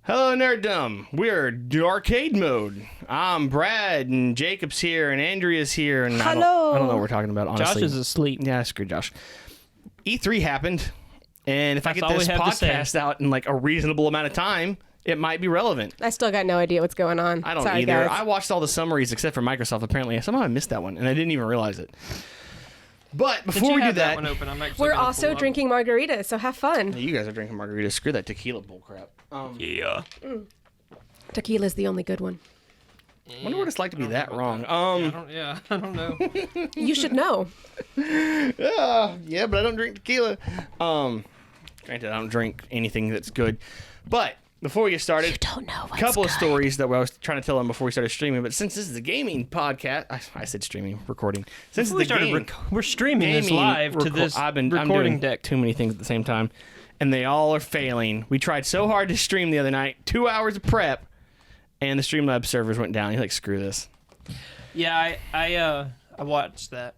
Hello, Nerddom. We're arcade mode. I'm Brad, and Jacob's here, and Andrea's here, and Hello. I don't know what we're talking about, honestly. Josh is asleep. Yeah, screw Josh. E3 happened, and if I That's get all this we have to say. podcast out in like a reasonable amount of time, it might be relevant. I still got no idea what's going on. I don't Sorry, either. guys. I watched all the summaries except for Microsoft. Apparently, somehow I missed that one, and I didn't even realize it. But Since before you we do have that, one open, I'm actually We're gonna also pull up. drinking margaritas, so have fun. you guys are drinking margaritas. Screw that tequila bullcrap. Yeah. Tequila's the only good one. I wonder what it's like to be that wrong. I don't know. You should know. Yeah, but I don't drink tequila. Granted, I don't drink anything that's good. But before we get started, You don't know what's a couple of good. stories that I was trying to tell them before we started streaming. But since this is a gaming podcast, I said streaming, recording. Since Before we it's a started, game, we're streaming this live to this I'm recording doing deck. too many things at the same time, and they all are failing. We tried so hard to stream the other night, 2 hours of prep, and the Streamlabs servers went down. You're like, screw this. Yeah, I watched that.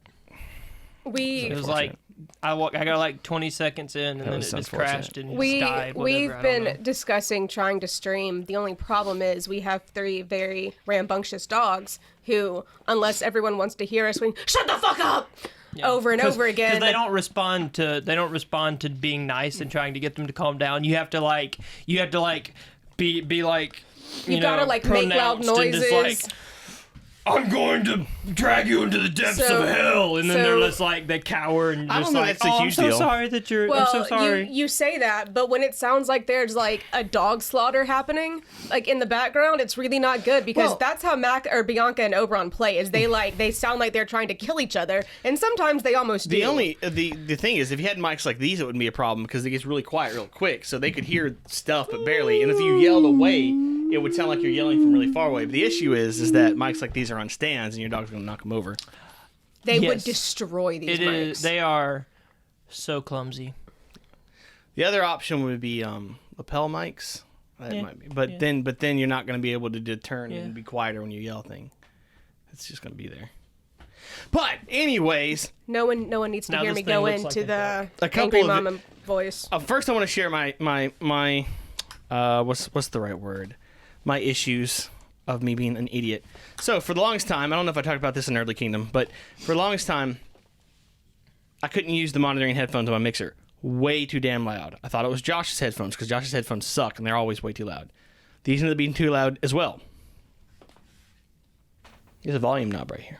It was like I got like 20 seconds in, and then it was just unfortunate. crashed and just died. We've Whatever, I don't know. been discussing trying to stream. The only problem is we have 3 very rambunctious dogs who, unless everyone wants to hear us, we shut the fuck up over and over again. Because they don't respond to being nice and trying to get them to calm down. You have to be like You gotta like make loud pronounced and just, noises. like, I'm going to drag you into the depths So- of hell, and then so- they're just like they cower and I don't just know like, that's a oh, huge I'm so deal. sorry that you're. Well, I'm so sorry. You say that, but when it sounds like there's like a dog slaughter happening, like in the background, it's really not good because Well- that's how Mac or Bianca and Oberon play. Is they sound like they're trying to kill each other, and sometimes they almost do. The thing is, if you had mics like these, it wouldn't be a problem because it gets really quiet real quick, so they could hear stuff but barely. And if you yelled away, it would sound like you're yelling from really far away. But the issue is that mics like these are on stands, and your dog's gonna knock them over. They would Yes. destroy these It mics. is. They are so clumsy. The other option would be lapel mics. That Yeah, might be, but yeah. then you're not going to be able to turn Yeah. and be quieter when you yell thing. It's just going to be there. But anyways, No one needs to Now hear this me thing go looks into like a the A couple angry of mama voice. first I want to share my what's the right word? My issues of me being an idiot. So for the longest time, I don't know if I talked about this in Nerdly Kingdom, but for the longest time, I couldn't use the monitoring headphones on my mixer. Way too damn loud. I thought it was Josh's headphones because Josh's headphones suck and they're always way too loud. These ended up being too loud as well. There's a volume knob right here.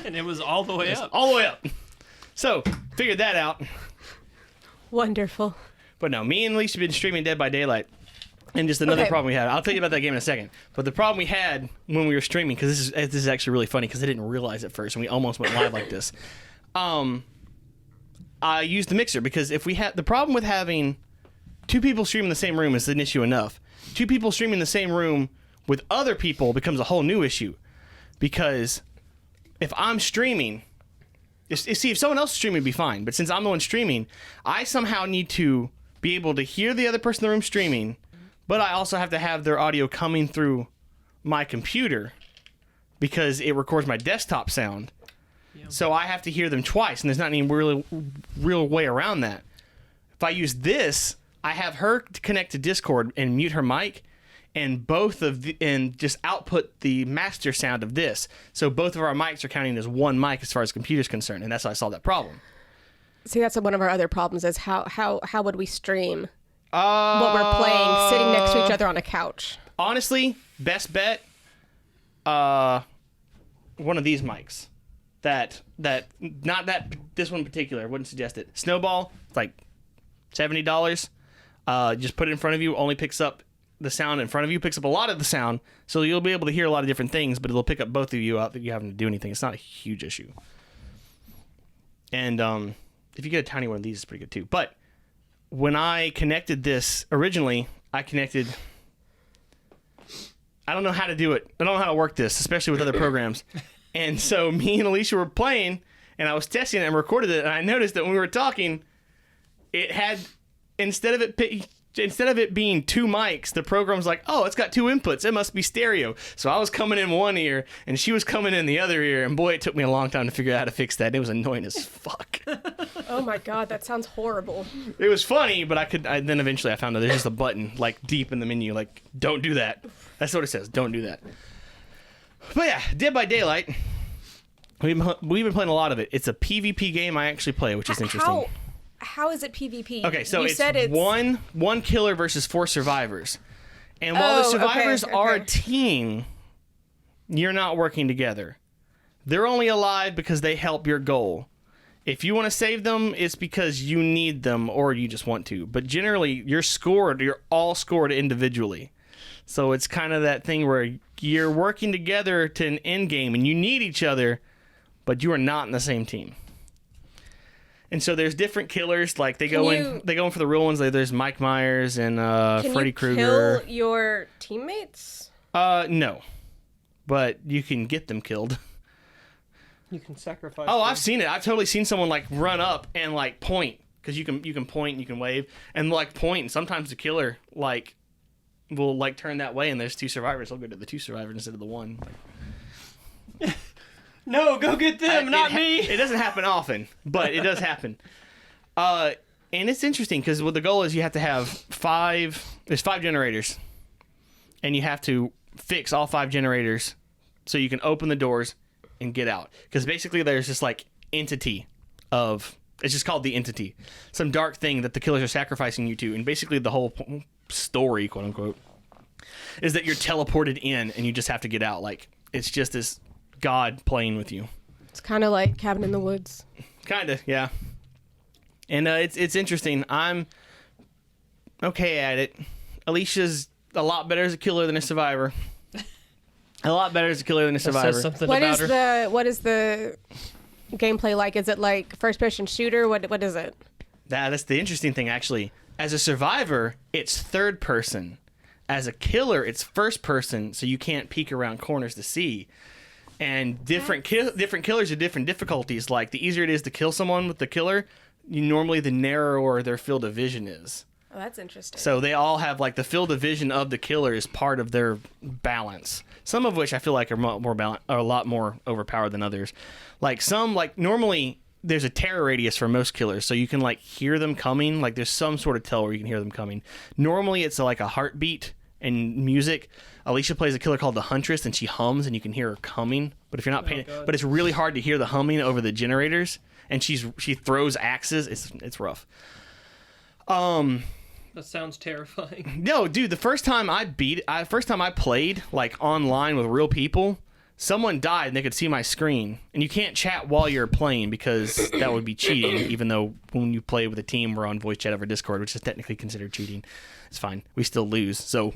And it was all the way up. All the way up. So, figured that out. Wonderful. But no, me and Alicia have been streaming Dead by Daylight. And just another Okay. problem we had. I'll tell you about that game in a second. But the problem we had when we were streaming, because this is actually really funny, because I didn't realize it first, and we almost went live like this. I used the mixer because if we had the problem with having 2 people streaming the same room is an issue enough. 2 people streaming the same room with other people becomes a whole new issue, because if I'm streaming, see, if someone else is streaming, it'd be fine. But since I'm the one streaming, I somehow need to be able to hear the other person in the room streaming, but I also have to have their audio coming through my computer because it records my desktop sound. So I have to hear them twice, and there's not any real way around that. If I use this, I have her connect to Discord and mute her mic, and and just output the master sound of this. So both of our mics are counting as one mic as far as the computer's concerned, and that's how I solved that problem. See, that's one of our other problems is how would we stream what we're playing sitting next to each other on a couch? Honestly, best bet, one of these mics. This one in particular, I wouldn't suggest it. Snowball, it's like $70. Just put it in front of you, only picks up the sound in front of you, picks up a lot of the sound, so you'll be able to hear a lot of different things, but it'll pick up both of you out that you having to do anything. It's not a huge issue. And if you get a tiny one of these, it's pretty good too. But when I connected this originally, I don't know how to do it. I don't know how to work this, especially with other programs. And so me and Alicia were playing, and I was testing it and recorded it, and I noticed that when we were talking, it had, instead of it instead of it being 2 mics, the program's like, oh, it's got 2 inputs. It must be stereo. So I was coming in one ear, and she was coming in the other ear, and boy, it took me a long time to figure out how to fix that. It was annoying as fuck. Oh my god, that sounds horrible. It was funny, but then eventually I found out there's just a button, like, deep in the menu, like, don't do that. That's what it says, don't do that. But yeah, Dead by Daylight. We've been playing a lot of it. It's a PvP game I actually play, which is interesting. How is it PvP? Okay, so you said it's one killer versus 4 survivors. And while the survivors are a team, you're not working together. They're only alive because they help your goal. If you want to save them, it's because you need them or you just want to. But generally, you're all scored individually. So it's kind of that thing where you're working together to an end game and you need each other, but you are not in the same team. And so there's different killers, like they go in for the real ones. Like there's Mike Myers and Freddy Krueger. Can you kill your teammates? No, but you can get them killed. You can sacrifice. Oh, them. I've seen it. I've totally seen someone like run up and like point, because you can point and you can wave and like point. And sometimes the killer like will like turn that way, and there's 2 survivors. They'll go to the 2 survivors instead of the 1. Like, no, go get them, not me. It doesn't happen often, but it does happen. And it's interesting because what the goal is, you have to have 5. There's 5 generators, and you have to fix all 5 generators so you can open the doors and get out. Because basically, there's this like entity of, it's just called the entity, some dark thing that the killers are sacrificing you to, and basically the whole story, quote unquote, is that you're teleported in and you just have to get out. Like it's just this God playing with you. It's kind of like Cabin in the Woods. Kind of, yeah. And it's interesting. I'm okay at it. Alicia's a lot better as a killer than a survivor. A lot better as a killer than a survivor. That says something about her. What is the gameplay like? Is it like first-person shooter? What is it? That's the interesting thing, actually. As a survivor, it's third person. As a killer, it's first person, so you can't peek around corners to see. And different killers have different difficulties. Like, the easier it is to kill someone with the killer, normally the narrower their field of vision is. Oh, that's interesting. So they all have, like, the field of vision of the killer is part of their balance. Some of which I feel like are a lot more overpowered than others. Like, some, like, normally there's a terror radius for most killers, so you can, like, hear them coming. Like, there's some sort of tell where you can hear them coming. Normally it's like a heartbeat and music. Alicia plays a killer called the Huntress, and she hums, and you can hear her coming. But if you're not paying, but it's really hard to hear the humming over the generators. And she throws axes. It's rough. That sounds terrifying. No, dude. The first time I played like online with real people, someone died and they could see my screen. And you can't chat while you're playing because that would be cheating. Even though when you play with a team, we're on voice chat over Discord, which is technically considered cheating. It's fine. We still lose. So,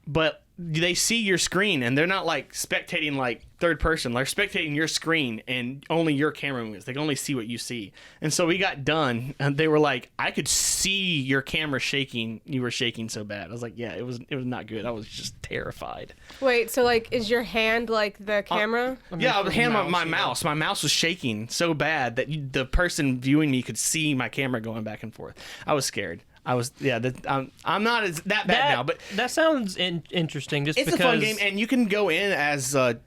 but they see your screen and they're not like spectating like third person. They're spectating your screen and only your camera moves. They can only see what you see. And so we got done and they were like, I could see your camera shaking. You were shaking so bad. I was like, yeah, it was not good. I was just terrified. Wait, so like, is your hand like the camera? Yeah, I was hand on my mouse. My mouse was shaking so bad that the person viewing me could see my camera going back and forth. I was scared. I'm not as that bad now, but that sounds interesting. Just it's because a fun game, and you can go in as a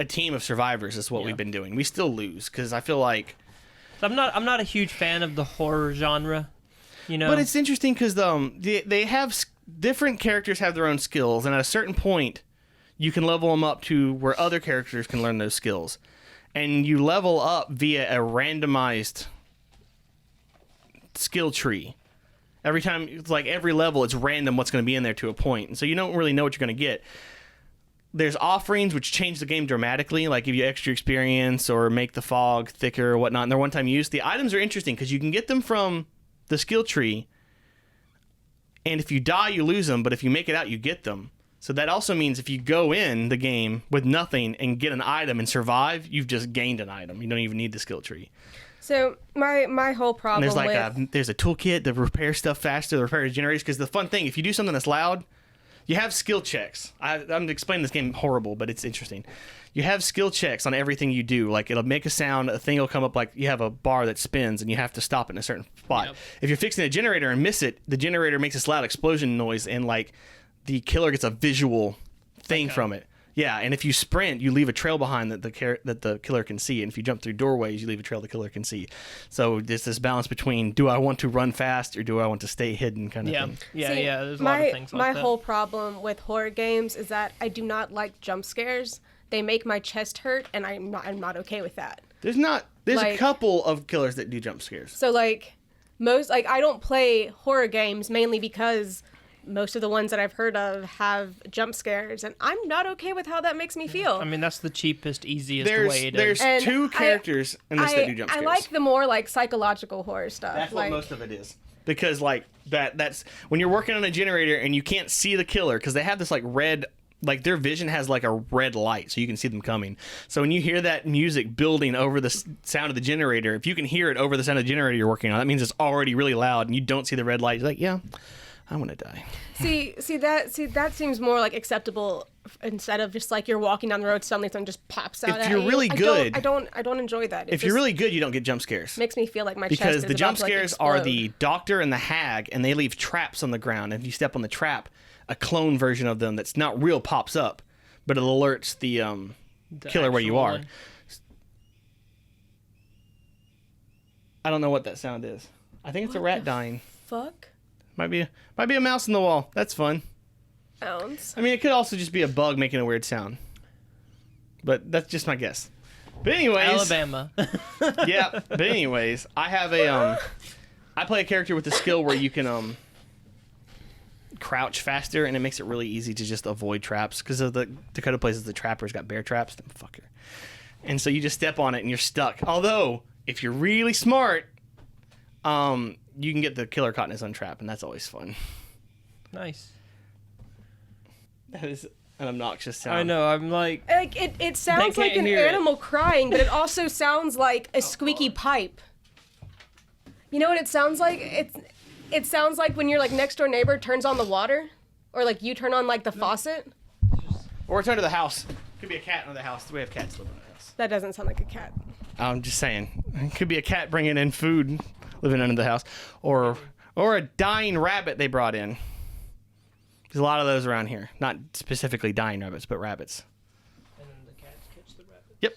team of survivors. Is what we've been doing. We still lose because I feel like I'm not a huge fan of the horror genre, you know. But it's interesting because they have different characters have their own skills, and at a certain point, you can level them up to where other characters can learn those skills, and you level up via a randomized skill tree. Every time, it's like every level, it's random what's going to be in there to a point. And so you don't really know what you're going to get. There's offerings which change the game dramatically, like give you extra experience or make the fog thicker or whatnot. And they're one-time use. The items are interesting because you can get them from the skill tree. And if you die, you lose them. But if you make it out, you get them. So that also means if you go in the game with nothing and get an item and survive, you've just gained an item. You don't even need the skill tree. So my whole problem there's a toolkit to repair stuff faster, to repair generators. Because the fun thing, if you do something that's loud, you have skill checks. I'm explaining this game horrible, but it's interesting. you have skill checks on everything you do. Like, it'll make a sound, a thing will come up, like you have a bar that spins and you have to stop it in a certain spot. Yep. If you're fixing a generator and miss it, the generator makes this loud explosion noise, and like the killer gets a visual thing from it. Yeah, and if you sprint, you leave a trail behind that the killer can see, and if you jump through doorways, you leave a trail the killer can see. So there's this balance between, do I want to run fast or do I want to stay hidden, kind of thing. Yeah, See, there's a lot of things like that. My whole problem with horror games is that I do not like jump scares. They make my chest hurt, and I'm not okay with that. There's a couple of killers that do jump scares. So like I don't play horror games mainly because most of the ones that I've heard of have jump scares, and I'm not okay with how that makes me feel. I mean, that's the cheapest, easiest way to... There's And two characters in this that do jump scares. I like the more like psychological horror stuff. That's what most of it is. Because like that's when you're working on a generator and you can't see the killer, because they have this like red, like their vision has like a red light so you can see them coming. So when you hear that music building over the sound of the generator, if you can hear it over the sound of the generator you're working on, that means it's already really loud and you don't see the red light. You're like, yeah, I want to die. See that seems more like acceptable instead of just like you're walking down the road, suddenly something just pops out. If you're really good, I don't enjoy that. If you're really good, you don't get jump scares. Makes me feel like my chest because is the about jump to, like, scares explode. are the doctor and the hag, and they leave traps on the ground. And if you step on the trap, a clone version of them that's not real pops up, but it alerts the killer where you are. one. I don't know what that sound is. I think it's a rat dying. Fuck. Might be a mouse in the wall. That's fun. Sounds. I mean, it could also just be a bug making a weird sound. But that's just my guess. But anyways, Alabama. yeah. But anyways, I have I play a character with a skill where you can crouch faster, and it makes it really easy to just avoid traps because of the Dakota places the trapper's got bear traps. Fucker. And so you just step on it and you're stuck. Although if you're really smart, you can get the killer caught in his own trap, and that's always fun. Nice. That is an obnoxious sound. I know. I'm like it sounds like an animal crying, but it also sounds like a squeaky pipe. You know what it sounds like? It sounds like when your like next door neighbor turns on the water, or like you turn on like the faucet. Or it's under the house. Could be a cat under the house. We have cats living in the house. That doesn't sound like a cat. I'm just saying. It could be a cat bringing in food, living under the house, or a dying rabbit they brought in. There's a lot of those around here. Not specifically dying rabbits, but rabbits. And then the cats catch the rabbit. Yep.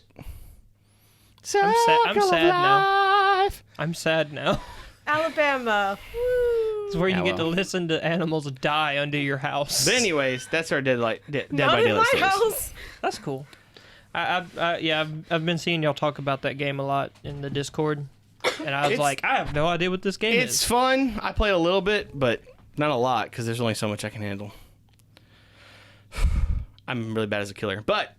I'm sad now. I'm sad now. Alabama. Woo. It's where you get to listen to animals die under your house. But anyways, that's our Dead by Not Daylight in my series. house. That's cool. I've been seeing y'all talk about that game a lot in the Discord, and I was like, I have no idea what this game is. It's fun. I played a little bit, but not a lot because there's only so much I can handle. I'm really bad as a killer. But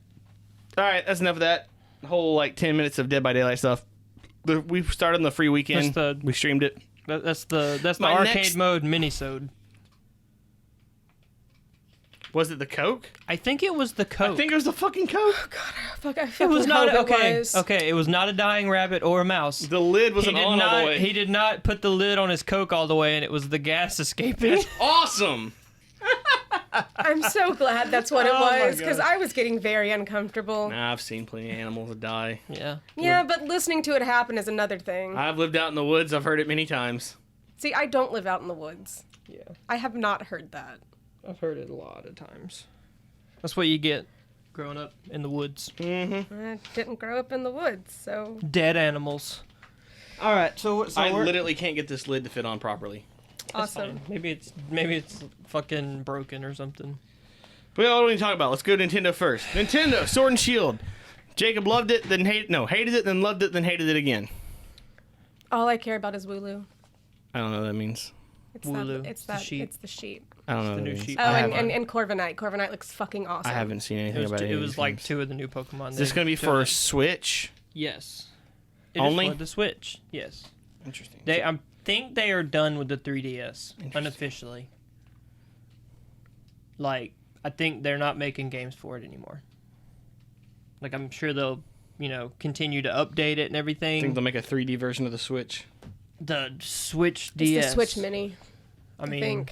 all right, that's enough of that. The whole like 10 minutes of Dead by Daylight stuff. We started on the free weekend. We streamed it. That's the My arcade next- mode minisode. Was it the Coke? I think it was the Coke. I think it was the fucking Coke. Fuck, I it was not hope okay. It was. Okay, it was not a dying rabbit or a mouse. The lid wasn't on all the way. He did not put the lid on his Coke all the way, and it was the gas escaping. That's awesome. I'm so glad that's what it Oh my was, because gosh. I was getting very uncomfortable. Nah, I've seen plenty of animals die. Yeah. Yeah, but listening to it happen is another thing. I've lived out in the woods. I've heard it many times. See, I don't live out in the woods. Yeah. I have not heard that. I've heard it a lot of times. That's what you get growing up in the woods. Mm-hmm. I didn't grow up in the woods, so... Dead animals. All right, so I literally can't get this lid to fit on properly. Awesome. Maybe it's fucking broken or something. But what do we talk about? Let's go Nintendo first. Nintendo Sword and Shield. Jacob loved it, then hated it, then loved it, then hated it again. All I care about is Wooloo. I don't know what that means. It's Wooloo. It's It's the sheep. It's the sheep. I don't know the what new that means. sheep. Oh, I and Corviknight. Corviknight looks fucking awesome. I haven't seen anything It was, about it. it was like 2 of the new Pokemon. Is this going to be for Switch? Yes. Only? It is for the Switch. Yes. Interesting. I think they are done with the 3DS unofficially. Like, I think they're not making games for it anymore. Like, I'm sure they'll, continue to update it and everything. I think they'll make a 3D version of the Switch. The Switch It's DS. the Switch Mini. I mean,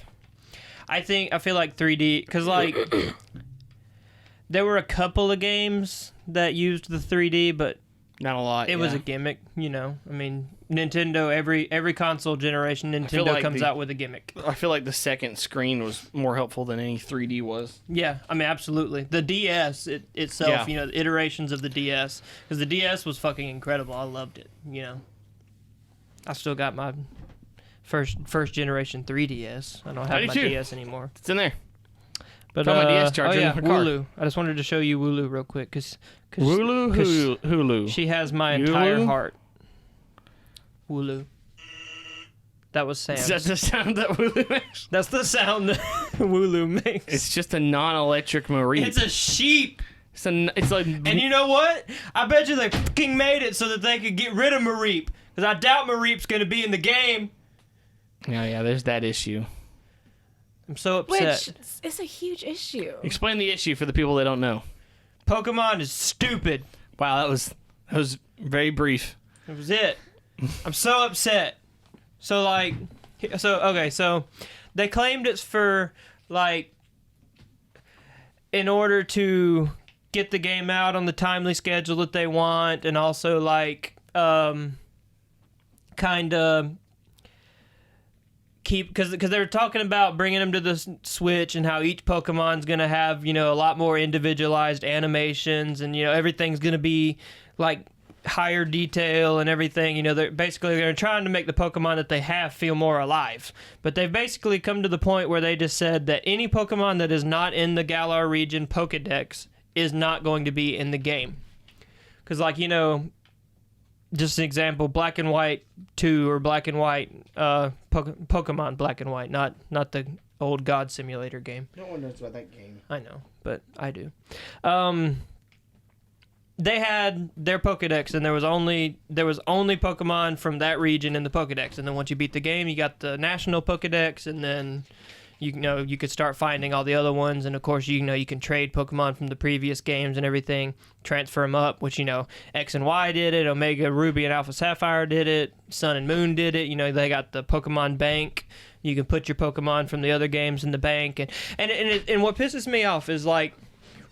I think. I feel like 3D, because like there were a couple of games that used the 3D, but not a lot. It was a gimmick, you know. I mean, Nintendo, every console generation, Nintendo comes out with a gimmick. I feel like the second screen was more helpful than any 3D was. Yeah, I mean, absolutely. The DS itself, you know, the iterations of the DS, because the DS was fucking incredible. I loved it, you know. I still got my first generation 3DS. I don't have my DS anymore. It's in there. But my DS charger in my car. Wooloo. I just wanted to show you Wooloo real quick, because Hulu. She has my entire heart. Wooloo. That was Sam. Is that the sound that Wooloo makes? That's the sound that Wooloo makes. It's just a non-electric Mareep. It's a sheep. It's like. And you know what? I bet you they fucking made it so that they could get rid of Mareep, because I doubt Mareep's going to be in the game. Yeah, there's that issue. I'm so upset. Which is a huge issue. Explain the issue for the people that don't know. Pokemon is stupid. Wow, that was very brief. That was it. I'm so upset. So they claimed it's for, like, in order to get the game out on the timely schedule that they want, and also, like, kind of keep, because they were talking about bringing them to the Switch and how each Pokemon's going to have, you know, a lot more individualized animations, and, you know, everything's going to be, like, higher detail and everything. You know, they're trying to make the Pokemon that they have feel more alive. But they've basically come to the point where they just said that any Pokemon that is not in the Galar region Pokedex is not going to be in the game. Because, like, you know, just an example, Black and White 2 or Black and White, Pokemon Black and White, not the old God Simulator game. No one knows about that game. I know, but I do. They had their Pokedex, and there was only Pokemon from that region in the Pokedex. And then once you beat the game, you got the national Pokedex, and then you could start finding all the other ones. And of course, you can trade Pokemon from the previous games and everything, transfer them up. Which, you know, X and Y did it, Omega Ruby and Alpha Sapphire did it, Sun and Moon did it. You know, they got the Pokemon Bank. You can put your Pokemon from the other games in the bank, and what pisses me off is, like,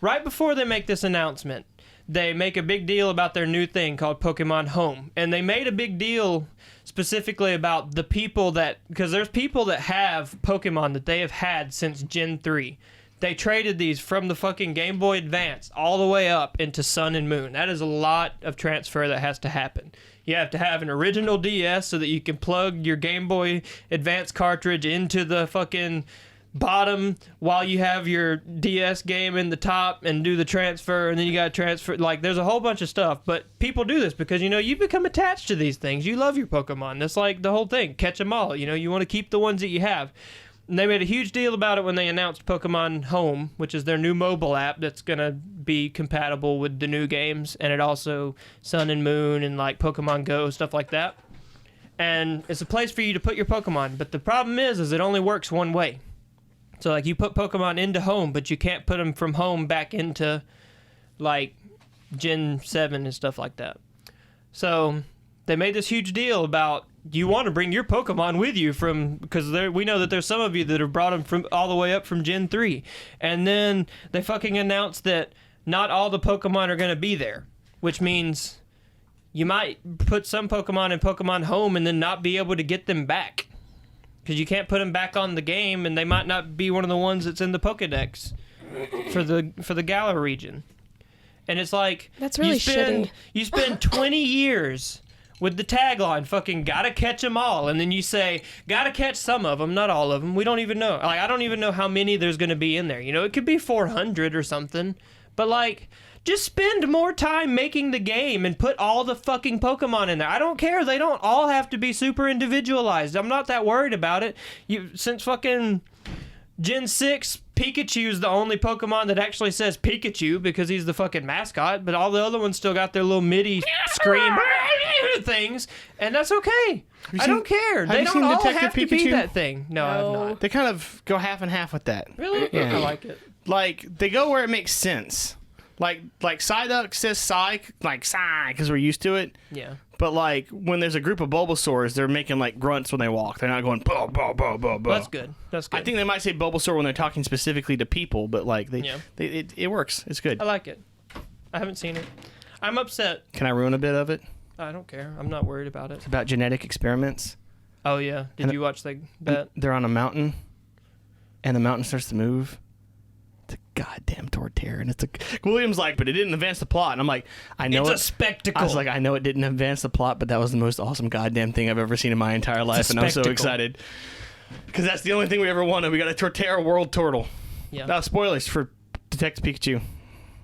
right before they make this announcement, they make a big deal about their new thing called Pokemon Home. And they made a big deal specifically about the people because there's people that have Pokemon that they have had since Gen 3. They traded these from the fucking Game Boy Advance all the way up into Sun and Moon. That is a lot of transfer that has to happen. You have to have an original DS so that you can plug your Game Boy Advance cartridge into the fucking bottom while you have your DS game in the top and do the transfer, and then you got to transfer. Like, there's a whole bunch of stuff, but people do this because, you know, you become attached to these things. You love your Pokemon. That's like the whole thing. Catch them all. You know, you want to keep the ones that you have. And they made a huge deal about it when they announced Pokemon Home, which is their new mobile app that's going to be compatible with the new games, and it also Sun and Moon and, like, Pokemon Go, stuff like that. And it's a place for you to put your Pokemon, but the problem is it only works one way. So, like, you put Pokemon into Home, but you can't put them from Home back into, like, Gen 7 and stuff like that. So they made this huge deal about, you want to bring your Pokemon with you because we know that there's some of you that have brought them from all the way up from Gen 3. And then they fucking announced that not all the Pokemon are going to be there, which means you might put some Pokemon in Pokemon Home and then not be able to get them back. Because you can't put them back on the game, and they might not be one of the ones that's in the Pokedex for the Galar region. And it's like, that's really shitty. You spend 20 years with the tagline, fucking gotta catch them all, and then you say, gotta catch some of them, not all of them. We don't even know. Like, I don't even know how many there's going to be in there. You know, it could be 400 or something. But, like, just spend more time making the game and put all the fucking Pokemon in there. I don't care. They don't all have to be super individualized. I'm not that worried about it. Since fucking Gen 6, Pikachu's the only Pokemon that actually says Pikachu because he's the fucking mascot, but all the other ones still got their little MIDI scream things, and that's okay. I don't care. They don't all have to be that thing. No, I have not. They kind of go half and half with that. Really? Yeah. I like it. Like, they go where it makes sense. Like Psyduck says Psy, like Psy, because we're used to it. Yeah. But, like, when there's a group of Bulbasaurs, they're making, like, grunts when they walk. They're not going, bah, bah, bah, bah, bah. That's good. That's good. I think they might say Bulbasaur when they're talking specifically to people, but, like, it works. It's good. I like it. I haven't seen it. I'm upset. Can I ruin a bit of it? I don't care. I'm not worried about it. It's about genetic experiments. Oh, yeah. Did you watch that? They're on a mountain, and the mountain starts to move. It's a goddamn tortilla, and it's a... William's like, but it didn't advance the plot. And I'm like, I know it's a spectacle. I was like, I know it didn't advance the plot, but that was the most awesome goddamn thing I've ever seen in my entire life, and I'm so excited. Because that's the only thing we ever wanted. We got a tortilla world turtle. Yeah. Now, spoilers for Detective Pikachu.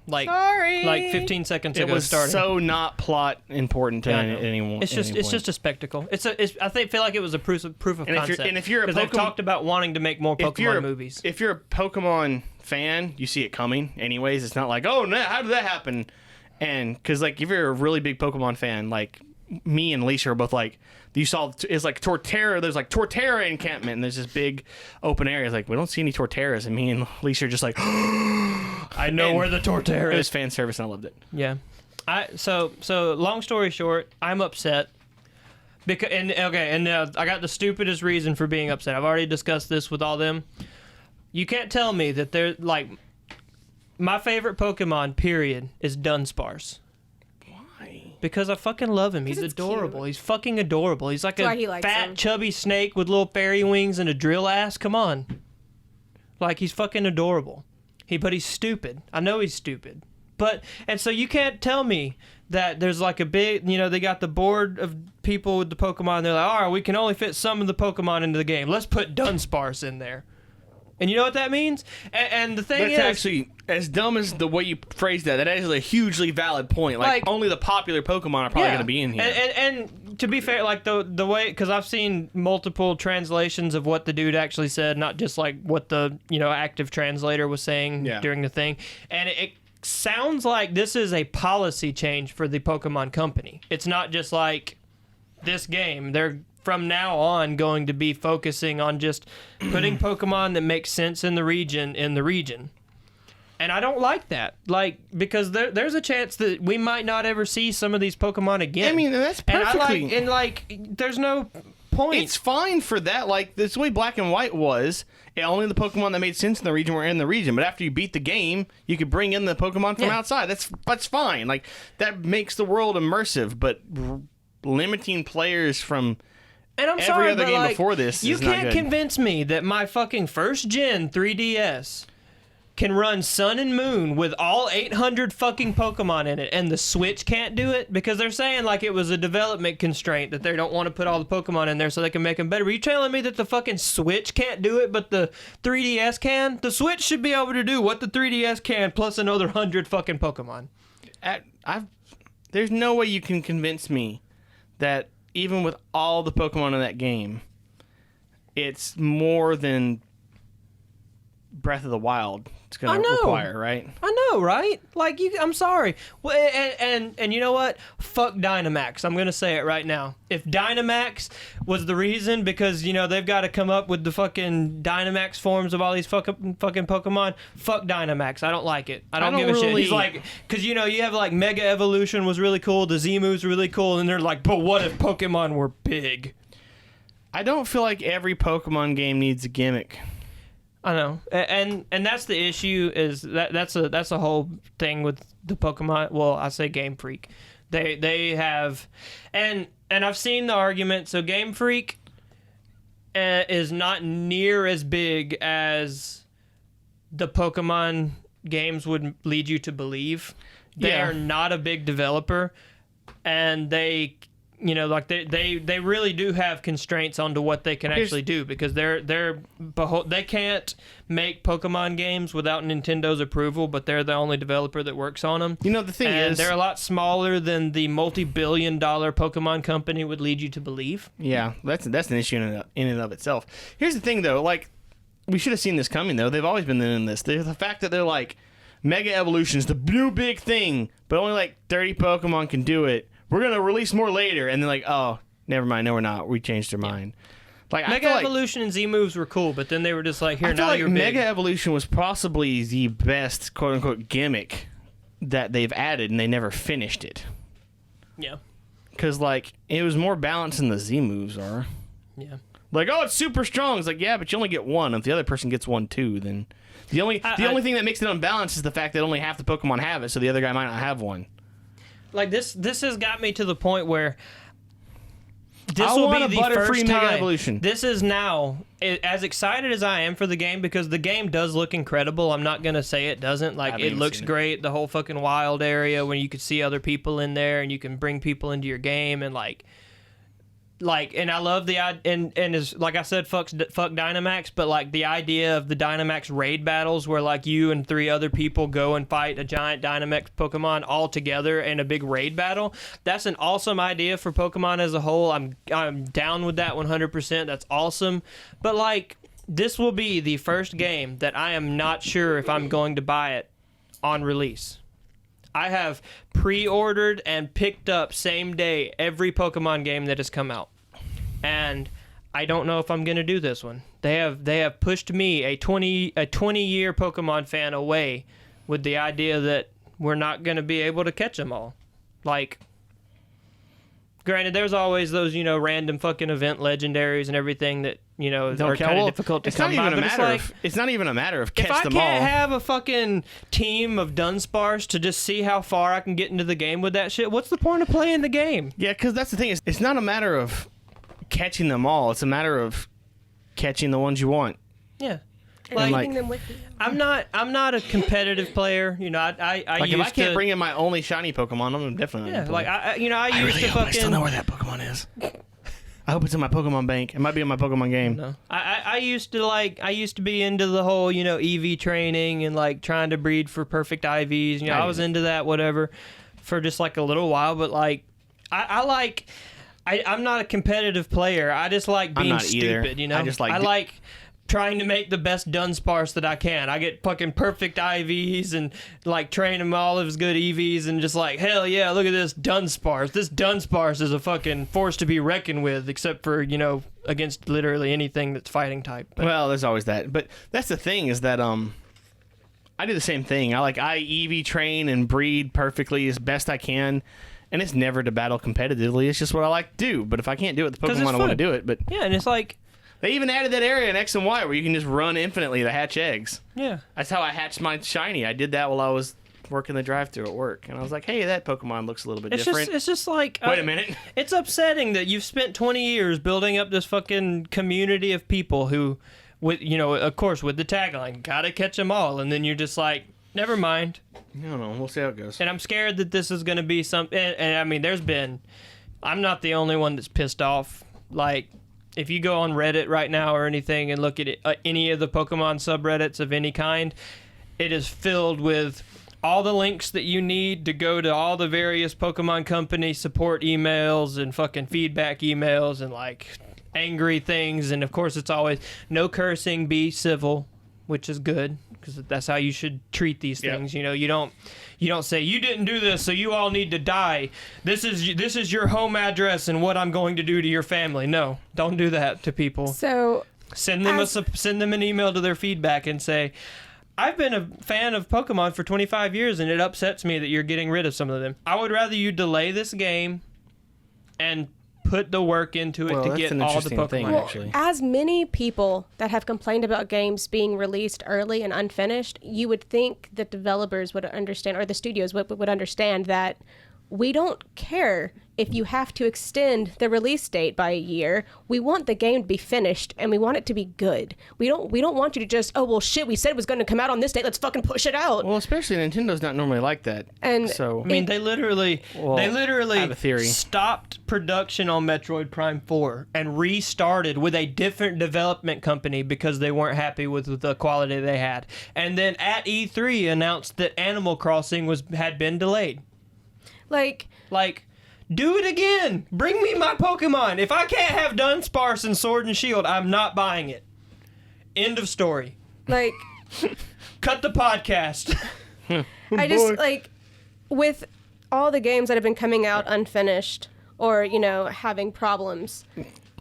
Sorry. Like 15 seconds It ago was starting. so not plot important to anyone. It's just a spectacle. I feel like it was a proof of concept. And if you're a Pokemon, they've talked about wanting to make more Pokemon movies. If you're a Pokemon fan, you see it coming. Anyways, it's not like, oh no, how did that happen? And because like if you're a really big Pokemon fan, like me and Alicia are both like, you saw it's like Torterra. There's like Torterra encampment, and there's this big open area. It's like we don't see any Torterras, and me and Alicia are just like, I know where the Torterra is. It was fan service, and I loved it. Yeah, so long story short, I'm upset because I got the stupidest reason for being upset. I've already discussed this with all them. You can't tell me that they're like my favorite Pokemon. Period is Dunsparce. Because I fucking love him. He's adorable. He's fucking adorable. He's like a fat, chubby snake with little fairy wings and a drill ass. Come on. Like, he's fucking adorable. But he's stupid. I know he's stupid. And so you can't tell me that there's like a big, they got the board of people with the Pokemon. They're like, all right, we can only fit some of the Pokemon into the game. Let's put Dunsparce in there. And you know what that means? And the thing is... That's actually, as dumb as the way you phrased that is a hugely valid point. Like only the popular Pokemon are probably going to be in here. And to be fair, like the way... Because I've seen multiple translations of what the dude actually said, not just like what the, active translator was saying during the thing. And it sounds like this is a policy change for the Pokemon company. It's not just like this game. They're... from now on going to be focusing on just putting Pokemon that make sense in the region. And I don't like that. Like, because there's a chance that we might not ever see some of these Pokemon again. I mean, that's perfectly... there's no point. It's fine for that. Like, this way Black and White was, only the Pokemon that made sense in the region were in the region. But after you beat the game, you could bring in the Pokemon from outside. That's fine. Like, that makes the world immersive. But limiting players from... And I'm every sorry, other but game before this you is not can't good. convince me that my fucking first gen 3DS can run Sun and Moon with all 800 fucking Pokemon in it, and the Switch can't do it because they're saying like it was a development constraint that they don't want to put all the Pokemon in there so they can make them better. Are you telling me that the fucking Switch can't do it, but the 3DS can? The Switch should be able to do what the 3DS can plus another 100 fucking Pokemon. There's no way you can convince me that even with all the Pokemon in that game, it's more than Breath of the Wild it's going to require, right? I know, right? Like, I'm sorry. Well, and you know what? Fuck Dynamax. I'm going to say it right now. If Dynamax was the reason because, they've got to come up with the fucking Dynamax forms of all these fucking Pokemon, fuck Dynamax. I don't like it. I don't give a shit. He's like, because, you have like Mega Evolution was really cool, the Z-Moves really cool, and they're like, but what if Pokemon were big? I don't feel like every Pokemon game needs a gimmick. I know, and that's the issue. Is that's a whole thing with the Pokemon. Well, I say Game Freak. They have, and I've seen the argument. So Game Freak is not near as big as the Pokemon games would lead you to believe. They are not a big developer, and they really do have constraints onto what they can actually do because they can't make Pokemon games without Nintendo's approval, but they're the only developer that works on them. The thing is, they're a lot smaller than the multi-billion-dollar Pokemon company would lead you to believe. Yeah, that's an issue in and of itself. Here's the thing, though. Like, we should have seen this coming, though. They've always been doing this. The fact that they're like, Mega Evolution's the new big thing, but only like 30 Pokemon can do it. We're going to release more later. And they're like, oh, never mind. No, we're not. We changed our mind. Like Mega Evolution and Z-Moves were cool, but then they were just like, here, now you're big. Mega Evolution was possibly the best, quote-unquote, gimmick that they've added, and they never finished it. Yeah. Because, like, it was more balanced than the Z-Moves are. Yeah. Like, oh, it's super strong. It's like, yeah, but you only get one. If the other person gets one too, then the only thing that makes it unbalanced is the fact that only half the Pokemon have it, so the other guy might not have one. Like this has got me to the point where this will be the first time. Evolution. This is now, as excited as I am for the game, because the game does look incredible. I'm not gonna say it doesn't. Like, it looks great. The whole fucking wild area when you can see other people in there and you can bring people into your game and like, and I love and is, like I said, fuck Dynamax, but like the idea of the Dynamax raid battles where like you and 3 other people go and fight a giant Dynamax Pokemon all together in a big raid battle. That's an awesome idea for Pokemon as a whole. I'm down with that 100%. That's awesome. But like, this will be the first game that I am not sure if I'm going to buy it on release. I have pre-ordered and picked up same day every Pokemon game that has come out, and I don't know if I'm gonna do this one. They have pushed me, a 20-year Pokemon fan, away with the idea that we're not gonna be able to catch them all. Like, granted, there's always those random fucking event legendaries and everything that are kind of difficult to come by. It's not even a matter of catch them all. If I can't have a fucking team of Dunsparce to just see how far I can get into the game with that shit, what's the point of playing the game? Yeah, because that's the thing. It's not a matter of catching them all. It's a matter of catching the ones you want. Yeah. And leaving them with you. I'm not a competitive player. I like, if I can't bring in my only shiny Pokemon, I'm definitely not gonna play. I used to fucking. I still know where that Pokemon is. I hope it's in my Pokemon bank. It might be in my Pokemon game. No. I used to be into the whole, EV training and like trying to breed for perfect IVs. I was into that, whatever, for just like a little while. But like, I'm not a competitive player. I just like being stupid, I like trying to make the best Dunsparce that I can. I get fucking perfect IVs and like train him all of his good EVs and just like, hell yeah, look at this Dunsparce. This Dunsparce is a fucking force to be reckoned with, except for, against literally anything that's fighting type. But, well, there's always that. But that's the thing is that I do the same thing. I EV train and breed perfectly as best I can. And it's never to battle competitively. It's just what I like to do. But if I can't do it, the Pokemon I want to do it. But yeah, and it's like, they even added that area in X and Y where you can just run infinitely to hatch eggs. Yeah. That's how I hatched my shiny. I did that while I was working the drive-thru at work. And I was like, hey, that Pokemon looks a little bit different. It's just like... Wait a minute. It's upsetting that you've spent 20 years building up this fucking community of people who, with of course, with the tagline, gotta catch them all. And then you're just like, never mind. I don't know. We'll see how it goes. And I'm scared that this is going to be something... And I mean, I'm not the only one that's pissed off. Like... If you go on Reddit right now or anything and look at any of the Pokemon subreddits of any kind, it is filled with all the links that you need to go to all the various Pokemon company support emails and fucking feedback emails and like angry things. And of course, it's always no cursing, be civil, which is good because that's how you should treat these things. You don't say you didn't do this, so you all need to die. This is your home address and what I'm going to do to your family. No, don't do that to people. So send them an email to their feedback and say, I've been a fan of Pokemon for 25 years and it upsets me that you're getting rid of some of them. I would rather you delay this game and put the work into it to get all the Pokemon. Well, as many people that have complained about games being released early and unfinished, you would think that developers would understand, or the studios would understand that we don't care if you have to extend the release date by a year. We want the game to be finished and we want it to be good. We don't want you to just, oh well shit, we said it was going to come out on this date, let's fucking push it out. Well, especially Nintendo's not normally like that. And so I mean, they literally I have a theory. Stopped production on Metroid Prime 4 and restarted with a different development company because they weren't happy with the quality they had. And then at E3 announced that Animal Crossing had been delayed. Like, do it again. Bring me my Pokemon. If I can't have Dunsparce and Sword and Shield, I'm not buying it. End of story. Like, cut the podcast. I just, like, with all the games that have been coming out unfinished or, having problems,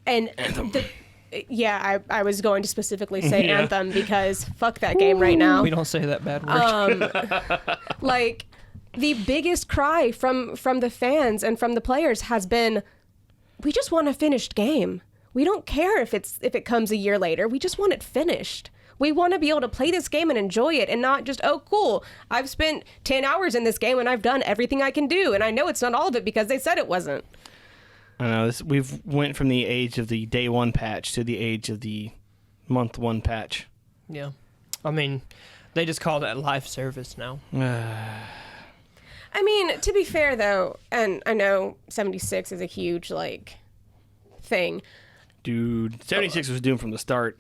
and I was going to specifically say Anthem because fuck that game right now. We don't say that bad word. Like, the biggest cry from the fans and from the players has been, we just want a finished game. We don't care if it comes a year later. We just want it finished. We want to be able to play this game and enjoy it and not just, oh, cool, I've spent 10 hours in this game and I've done everything I can do. And I know it's not all of it because they said it wasn't. I know. We've went from the age of the day one patch to the age of the month one patch. Yeah. I mean, they just call that live service now. I mean, to be fair, though, and I know 76 is a huge, thing. Dude, 76 was doomed from the start.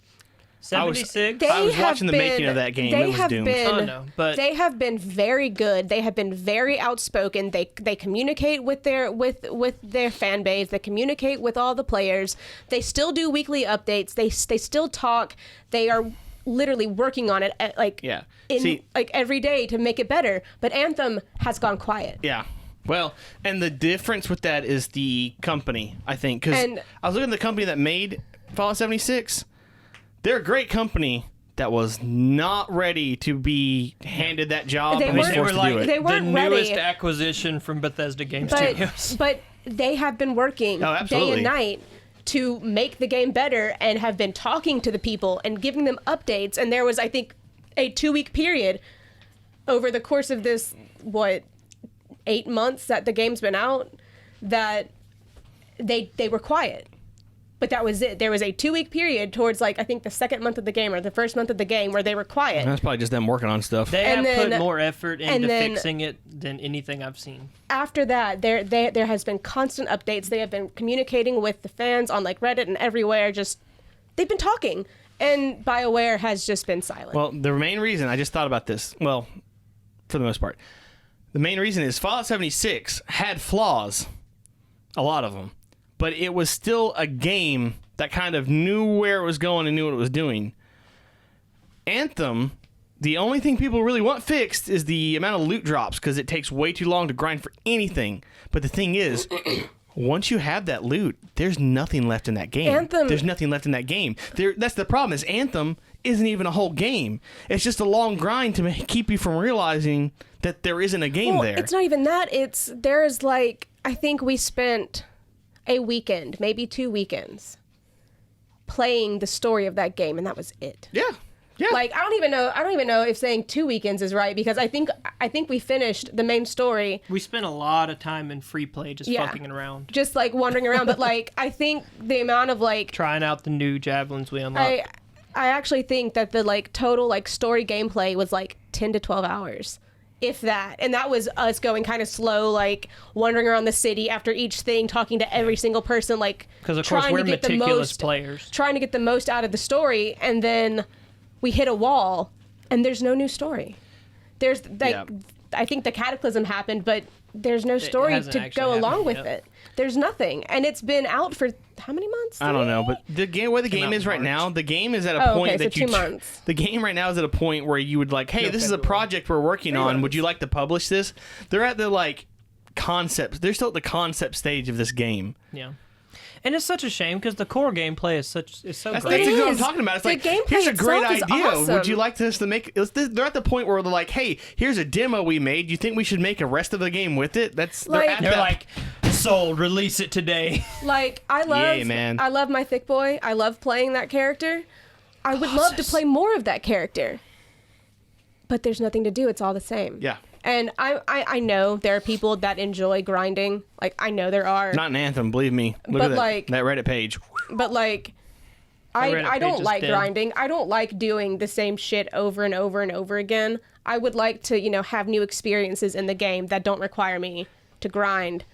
76. I was watching the making of that game. It was doomed. But they have been very good. They have been very outspoken. They communicate with their fan base. They communicate with all the players. They still do weekly updates. They still talk. They are literally working on it every day to make it better. But Anthem has gone quiet. Yeah. Well, and the difference with that is the company, I think, because I was looking at the company that made Fallout 76. They're a great company that was not ready to be handed that job and was forced to do it. They weren't the ready. Newest acquisition from Bethesda Game Studios. But they have been working day and night to make the game better and have been talking to the people and giving them updates. And there was, I think, a 2-week period over the course of this, 8 months that the game's been out, that they were quiet. But that was it. There was a 2-week period towards, I think the second month of the game or the first month of the game where they were quiet. That's probably just them working on stuff. They have put more effort into fixing it than anything I've seen. After that, there has been constant updates. They have been communicating with the fans on Reddit and everywhere. They've been talking, and BioWare has just been silent. Well, the main reason, I just thought about this. Well, for the most part, the main reason is Fallout 76 had flaws, a lot of them. But it was still a game that kind of knew where it was going and knew what it was doing. Anthem, the only thing people really want fixed is the amount of loot drops because it takes way too long to grind for anything. But the thing is, once you have that loot, there's nothing left in that game. There's nothing left in that game. That's the problem is Anthem isn't even a whole game. It's just a long grind to keep you from realizing that there isn't a game there. It's not even that. There's I think we spent a weekend, maybe 2 weekends, playing the story of that game, and that was it. Yeah. I don't even know if saying 2 weekends is right because I think we finished the main story. We spent a lot of time in free play just fucking around. Just wandering around, but I think the amount of trying out the new javelins we unlocked. I actually think that the total story gameplay was 10 to 12 hours. If that. And that was us going kind of slow, wandering around the city after each thing, talking to every single person, because of course we're meticulous players. Trying to get the most out of the story, and then we hit a wall, and there's no new story. There's, I think the cataclysm happened, but there's no story to go along with it. There's nothing. And it's been out for how many months? I don't know, but the game where the game is right now, the game is at a point that 2 months. The game right now is at a point where you would hey, this is a project we're working on. Would you like to publish this? They're at the concepts. They're still at the concept stage of this game. Yeah. And it's such a shame because the core gameplay is so great. That's exactly what I'm talking about. It's here's a great idea. Awesome. Would you like this to make? They're at the point where they're hey, here's a demo we made. You think we should make a rest of the game with it? They're sold. Release it today. I love my thick boy. I love playing that character. I would love to play more of that character. But there's nothing to do. It's all the same. Yeah. And I know there are people that enjoy grinding. I know there are. Not in Anthem, believe me. Look at that Reddit page. But I don't like grinding. I don't like doing the same shit over and over and over again. I would like to, have new experiences in the game that don't require me to grind.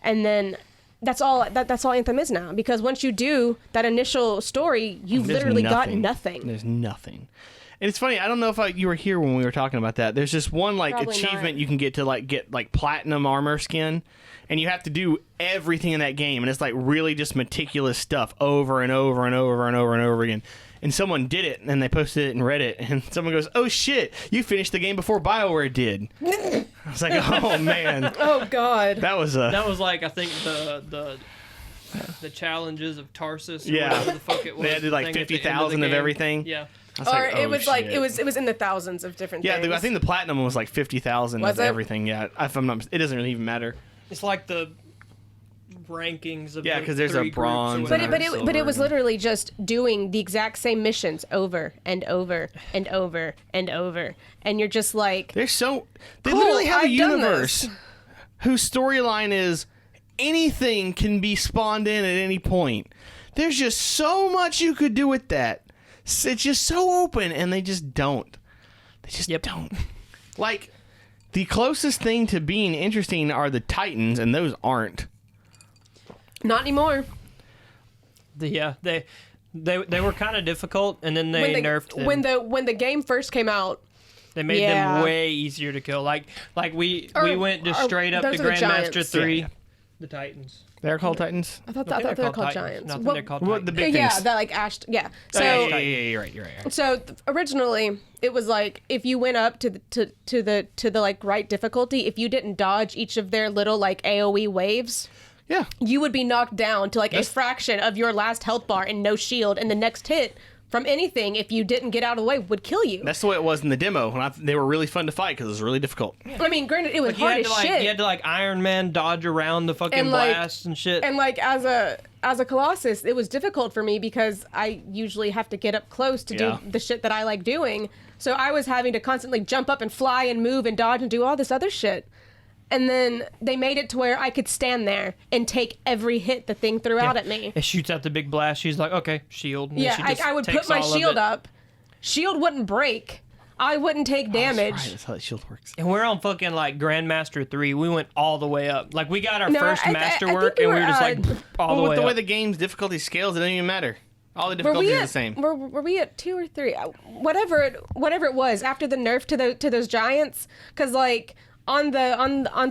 And then that's all Anthem is now. Because once you do that initial story, you've literally got nothing. There's nothing. And it's funny, I don't know if you were here when we were talking about that. There's just one achievement you can get to get platinum armor skin, and you have to do everything in that game, and it's really just meticulous stuff over and over and over and over and over again. And someone did it, and they posted it in Reddit, and someone goes, "Oh shit, you finished the game before BioWare did." I was like, "Oh man." Oh god. That was I think the challenges of Tarsus or whatever the fuck it was. They had 50,000 of everything. Yeah. It was in the thousands of different things. Yeah, I think the platinum was 50,000 of everything. Yeah, if I'm not, it doesn't really even matter. It's like the rankings of because there's a 3 groups or bronze. whatever. But it was literally just doing the exact same missions over and over and over and over, and you're just like, They Cool, literally have a I've done universe this. whose storyline is anything can be spawned in at any point. There's just so much you could do with that. It's just so open, and they just don't. They just don't. Like, the closest thing to being interesting are the Titans, and those aren't. not anymore. Yeah, they were kind of difficult, and then they nerfed them. When the game first came out. They made them way easier to kill. Like we went just straight up to those are the Grandmaster Giants. 3. Yeah. The Titans. They're called Titans? I thought they were called Giants. No, I think Well, they're called What, Titans. the big yeah, things? that like Ash. Yeah. So yeah, you're right. So originally it was like if you went up to the like right difficulty, if you didn't dodge each of their little like AoE waves, Yeah. you would be knocked down to like a fraction of your last health bar and no shield, and the next hit from anything, if you didn't get out of the way, would kill you. That's the way it was in the demo. When they were really fun to fight because it was really difficult. I mean, granted, it was You hard had as to shit. You had to like Iron Man dodge around the fucking And, like- blasts and shit. And like as a Colossus, it was difficult for me because I usually have to get up close to Yeah. do the shit that I like doing. So I was having to constantly jump up and fly and move and dodge and do all this other shit. And then they made it to where I could stand there and take every hit the thing threw out at me. It shoots out the big blast. She's like, okay, shield. And then Yeah, she just I would takes put my all of shield it. up. Shield wouldn't break. I wouldn't take damage. That's right. That's how the shield works. And we're on fucking like Grandmaster 3. We went all the way up. Like we got our No, first I masterwork, think we and we were were, just like all the With way the way up. the game's difficulty scales, it doesn't even matter. All the Were difficulties we are at the same. Were we at 2 or 3? Whatever it was after the nerf to those giants, because like on the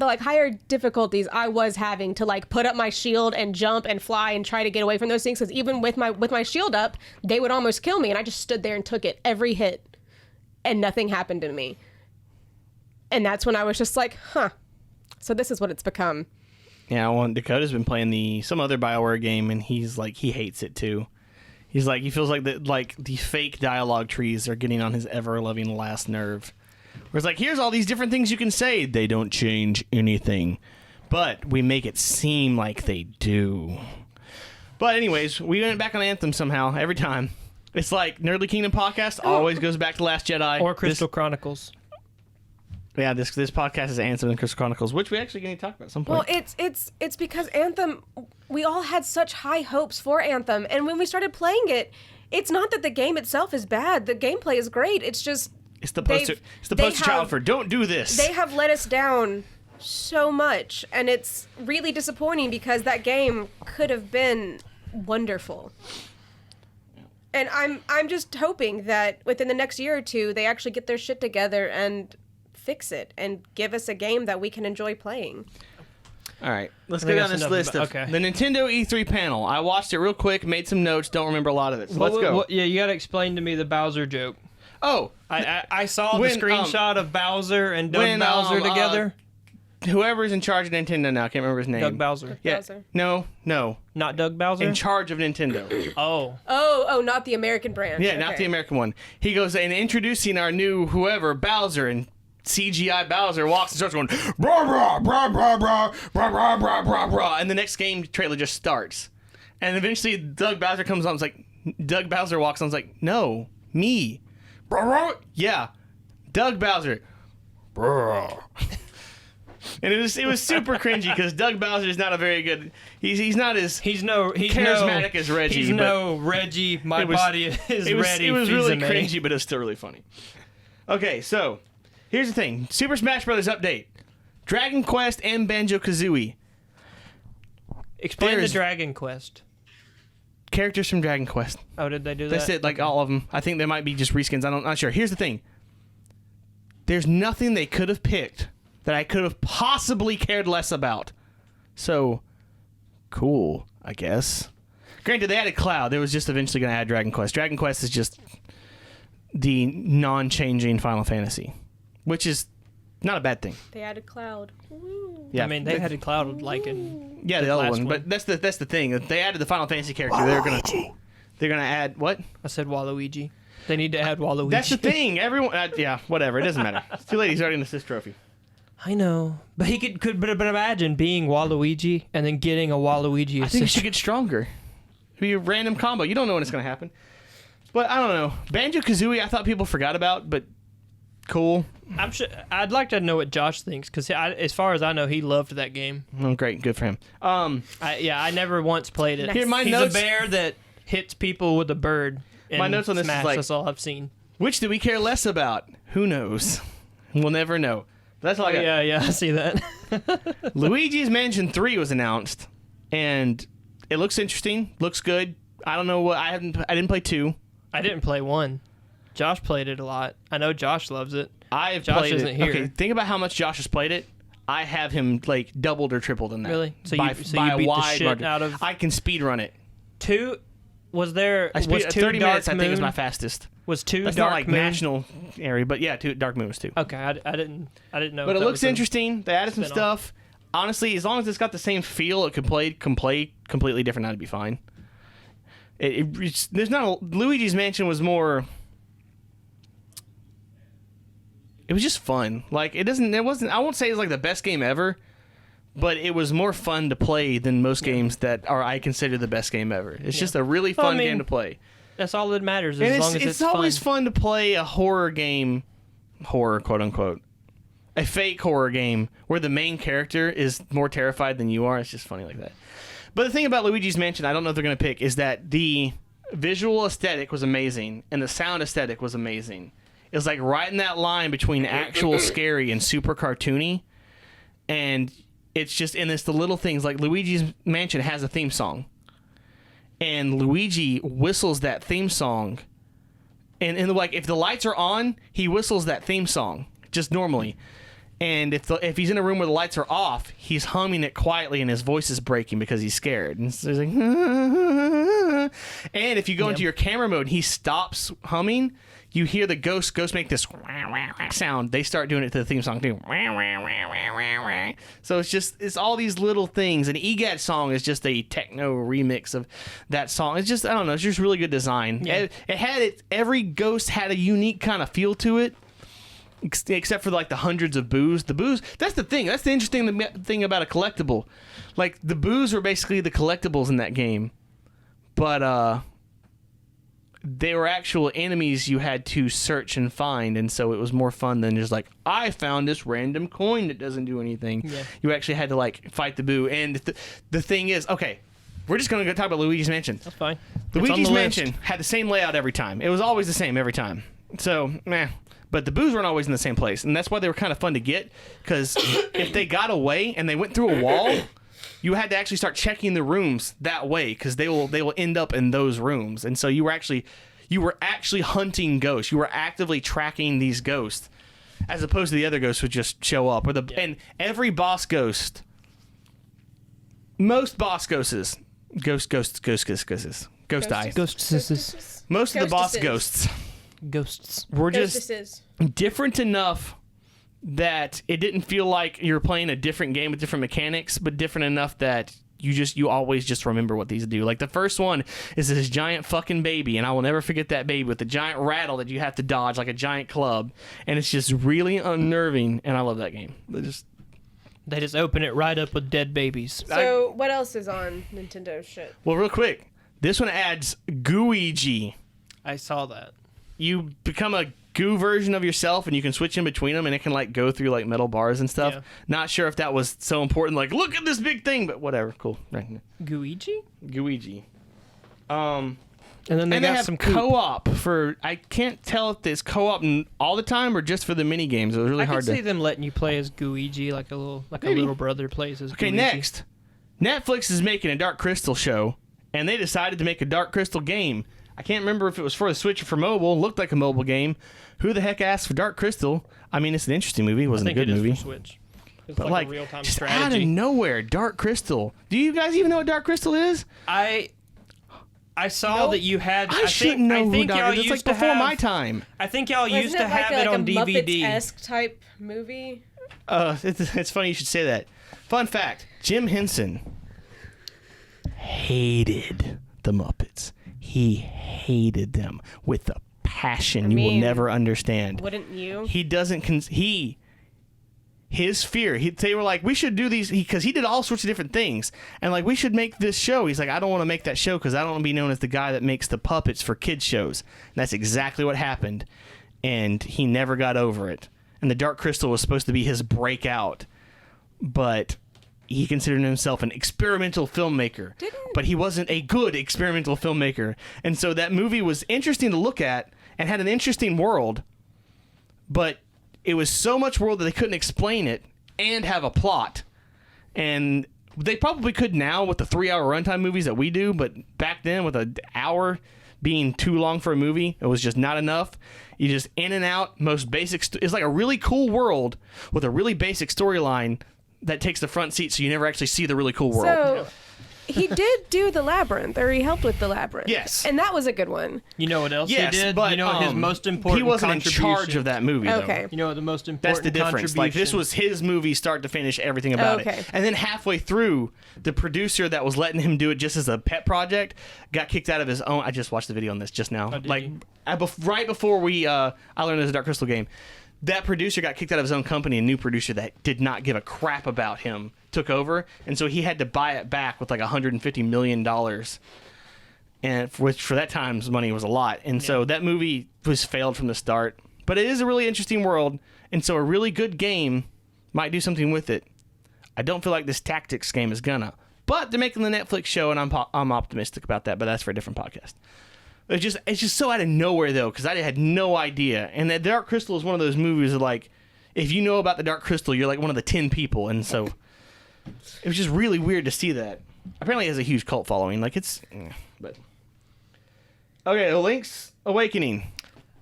like higher difficulties, I was having to like put up my shield and jump and fly and try to get away from those things, because even with my shield up, they would almost kill me, and I just stood there and took it every hit, and nothing happened to me. And that's when I was just like, huh. So this is what it's become. Yeah, well, Dakota's been playing some other BioWare game, and he's like, he hates it too. He's like, he feels like the fake dialogue trees are getting on his ever-loving last nerve. Where it's like, here's all these different things you can say. They don't change anything. But we make it seem like they do. But anyways, we went back on Anthem somehow, every time. It's like Nerdly Kingdom podcast always goes back to Last Jedi. Or Crystal Chronicles. Yeah, this podcast is Anthem and Crystal Chronicles, which we actually going to talk about at some point. Well, it's because Anthem, we all had such high hopes for Anthem, and when we started playing it, it's not that the game itself is bad. The gameplay is great. It's just It's the poster child for don't do this. they have let us down so much, and it's really disappointing because that game could have been wonderful. And I'm just hoping that within the next year or two, they actually get their shit together and fix it and give us a game that we can enjoy playing. All right, let's I go think down that's this enough list of okay. the Nintendo E3 panel. I watched it real quick, made some notes, don't remember a lot of it. So let's go. Yeah, you gotta explain to me the Bowser joke. Oh, I saw when, the screenshot of Bowser and Doug when, Bowser together. Whoever's in charge of Nintendo now, I can't remember his name. Doug Bowser. Yeah. Bowser. No. Not Doug Bowser? In charge of Nintendo. Oh. Oh, not the American brand. Yeah, not the American one. He goes, and introducing our new whoever, Bowser, and CGI Bowser walks and starts going, brah, brah, brah, brah, brah, brah, brah, brah, brah, brah, and the next game trailer just starts. And eventually Doug Bowser comes on, it's like, Doug Bowser walks on, it's like, no, me. Brah, brah. Yeah, Doug Bowser. Brah. And it was super cringy because Doug Bowser is not a very good. He's not as charismatic as Reggie. He's no Reggie. My body is ready. It was really Fizz-a-me. cringy, but it's still really funny. Okay, so here's the thing: Super Smash Bros. Update, Dragon Quest and Banjo-Kazooie. Explain There's- the Dragon Quest. Characters from Dragon Quest. Oh, did they do that? That's it, like all of them. I think there might be just reskins. I'm not sure. Here's the thing: there's nothing they could have picked that I could have possibly cared less about. So, cool, I guess. Granted, they added Cloud. They was just eventually going to add Dragon Quest. Dragon Quest is just the non-changing Final Fantasy, which is not a bad thing. They added Cloud. Woo. Yeah, I mean, they had a Cloud like in the other last one, but that's the thing. If they added the Final Fantasy character, they're gonna add what? I said Waluigi. They need to add Waluigi. That's the thing. Everyone, yeah, whatever. It doesn't matter. It's too late. He's already in the assist trophy. I know, but he could but imagine being Waluigi and then getting a Waluigi. I think you should get stronger. It'd be a random combo. You don't know when it's going to happen. But I don't know. Banjo-Kazooie, I thought people forgot about, but cool. I'm sure. I'd like to know what Josh thinks because, as far as I know, he loved that game. Oh, great, good for him. I never once played it. Here, my He's notes. a bear that hits people with a bird. My notes on this Smash, is like, that's all I've seen. which do we care less about? Who knows? We'll never know. That's all I got. Yeah, I see that. Luigi's Mansion 3 was announced, and it looks interesting. Looks good. I don't know what I didn't play 2. I didn't play 1. Josh played it a lot. I know Josh loves it. I've Josh played isn't it. here. Okay, think about how much Josh has played it. I have him like doubled or tripled in that. Really? So by, you beat by the a wide shit margin. out of- I can speed run it. 2 was there? I Was speed 2 30 Dark minutes. Moon? I think is my fastest. Was 2 That's Dark not like Moon? national area, but yeah, Dark Moon was 2. Okay, I didn't know. But if it that looks was interesting. They added some spin-off. stuff. Honestly, as long as it's got the same feel, it can play completely different. That'd be fine. There's not Luigi's Mansion was more. It was just fun. Like it wasn't. I won't say it's like the best game ever, but it was more fun to play than most games that are I consider the best game ever. It's just a really fun game to play. That's all that matters. And As long as it's always fun to play a horror game, quote unquote, a fake horror game where the main character is more terrified than you are. It's just funny like that. But the thing about Luigi's Mansion, I don't know if they're going to pick, is that the visual aesthetic was amazing and the sound aesthetic was amazing. It was like right in that line between actual scary and super cartoony. And it's just, and it's the little things like Luigi's Mansion has a theme song. And Luigi whistles that theme song. And like if the lights are on, he whistles that theme song just normally. And if he's in a room where the lights are off, he's humming it quietly and his voice is breaking because he's scared. And so he's like, and if you go into your camera mode, he stops humming. You hear the ghosts make this sound. They start doing it to the theme song too. So it's all these little things. And EGAD's song is just a techno remix of that song. It's just, I don't know, it's just really good design. Yeah. Every ghost had a unique kind of feel to it. Except for like the hundreds of boos. The boos, that's the thing. That's the interesting thing about a collectible. Like the boos were basically the collectibles in that game. But they were actual enemies you had to search and find, and so it was more fun than just like, I found this random coin that doesn't do anything. Yeah. You actually had to like fight the boo. And the thing is, okay, we're just going to go talk about Luigi's Mansion. That's fine. Luigi's Mansion had the same layout every time. It was always the same every time. So, meh. But the boos weren't always in the same place, and that's why they were kind of fun to get, because if they got away and they went through a wall, you had to actually start checking the rooms that way, because they will end up in those rooms. And so you were actually hunting ghosts. You were actively tracking these ghosts, as opposed to the other ghosts would just show up. And every boss ghost, most boss ghosts, ghost eyes. Most of the boss ghosts were just different enough that it didn't feel like you're playing a different game with different mechanics, but different enough that you always just remember what these do. Like the first one is this giant fucking baby, and I will never forget that baby with the giant rattle that you have to dodge like a giant club, and it's just really unnerving, and I love that game. They just open it right up with dead babies. So what else is on Nintendo shit? Well, real quick, this one adds Gooigi. I saw that. You become a goo version of yourself, and you can switch in between them, and it can like go through like metal bars and stuff. Yeah. Not sure if that was so important. Like, look at this big thing, but whatever. Cool. Right. Gooigi? Gooigi. And then they got have some co-op for. I can't tell if there's co-op all the time or just for the mini games. It was really I hard could to see them letting you play as Gooigi, like a little brother plays as. Okay, Gooigi. next, Netflix is making a Dark Crystal show, and they decided to make a Dark Crystal game. I can't remember if it was for the Switch or for mobile. It looked like a mobile game. Who the heck asked for Dark Crystal? I mean, it's an interesting movie. It wasn't a good movie. For Switch. It's But like a real-time just strategy. out of nowhere, Dark Crystal. Do you guys even know what Dark Crystal is? I saw that you had. I shouldn't know who Dark Crystal is. It's like before my time. I think y'all Wasn't used to like have it on a DVD. Muppets-esque type movie? It's funny you should say that. Fun fact, Jim Henson hated the Muppets. He hated them with a passion you will never understand. Wouldn't you? He doesn't. He his fear. They were like, we should do these, because he did all sorts of different things. And like, we should make this show. He's like, I don't want to make that show because I don't want to be known as the guy that makes the puppets for kids shows. And that's exactly what happened. And he never got over it. And the Dark Crystal was supposed to be his breakout. But he considered himself an experimental filmmaker. But he wasn't a good experimental filmmaker. And so that movie was interesting to look at and had an interesting world. But it was so much world that they couldn't explain it and have a plot. And they probably could now with the 3-hour runtime movies that we do, but back then with an hour being too long for a movie, it was just not enough. You just in and out, most basic. It's like a really cool world with a really basic storyline that takes the front seat, so you never actually see the really cool world. So he did do the Labyrinth, or he helped with the Labyrinth. Yes. And that was a good one. You know what else he did? But, you know what his most important he wasn't in contribution- charge of that movie, Okay. though. You know what the most important That's the difference. Like, this was his movie, start to finish, everything about Okay. it. And then halfway through, the producer that was letting him do it just as a pet project got kicked out of his own. I just watched the video on this just now. did Like, you? right before I learned there's a Dark Crystal game, that producer got kicked out of his own company. A new producer that did not give a crap about him took over, and so he had to buy it back with like $150 million, and which for that time's money was a lot. And so that movie was failed from the start. But it is a really interesting world, and so a really good game might do something with it. I don't feel like this tactics game is gonna, but they're making the Netflix show, and I'm optimistic about that. But that's for a different podcast. It's just so out of nowhere though, because I had no idea. And the Dark Crystal is one of those movies that, like, if you know about the Dark Crystal, you're like one of the 10 people, and so it was just really weird to see that. Apparently, it has a huge cult following. Like, but okay, Link's Awakening.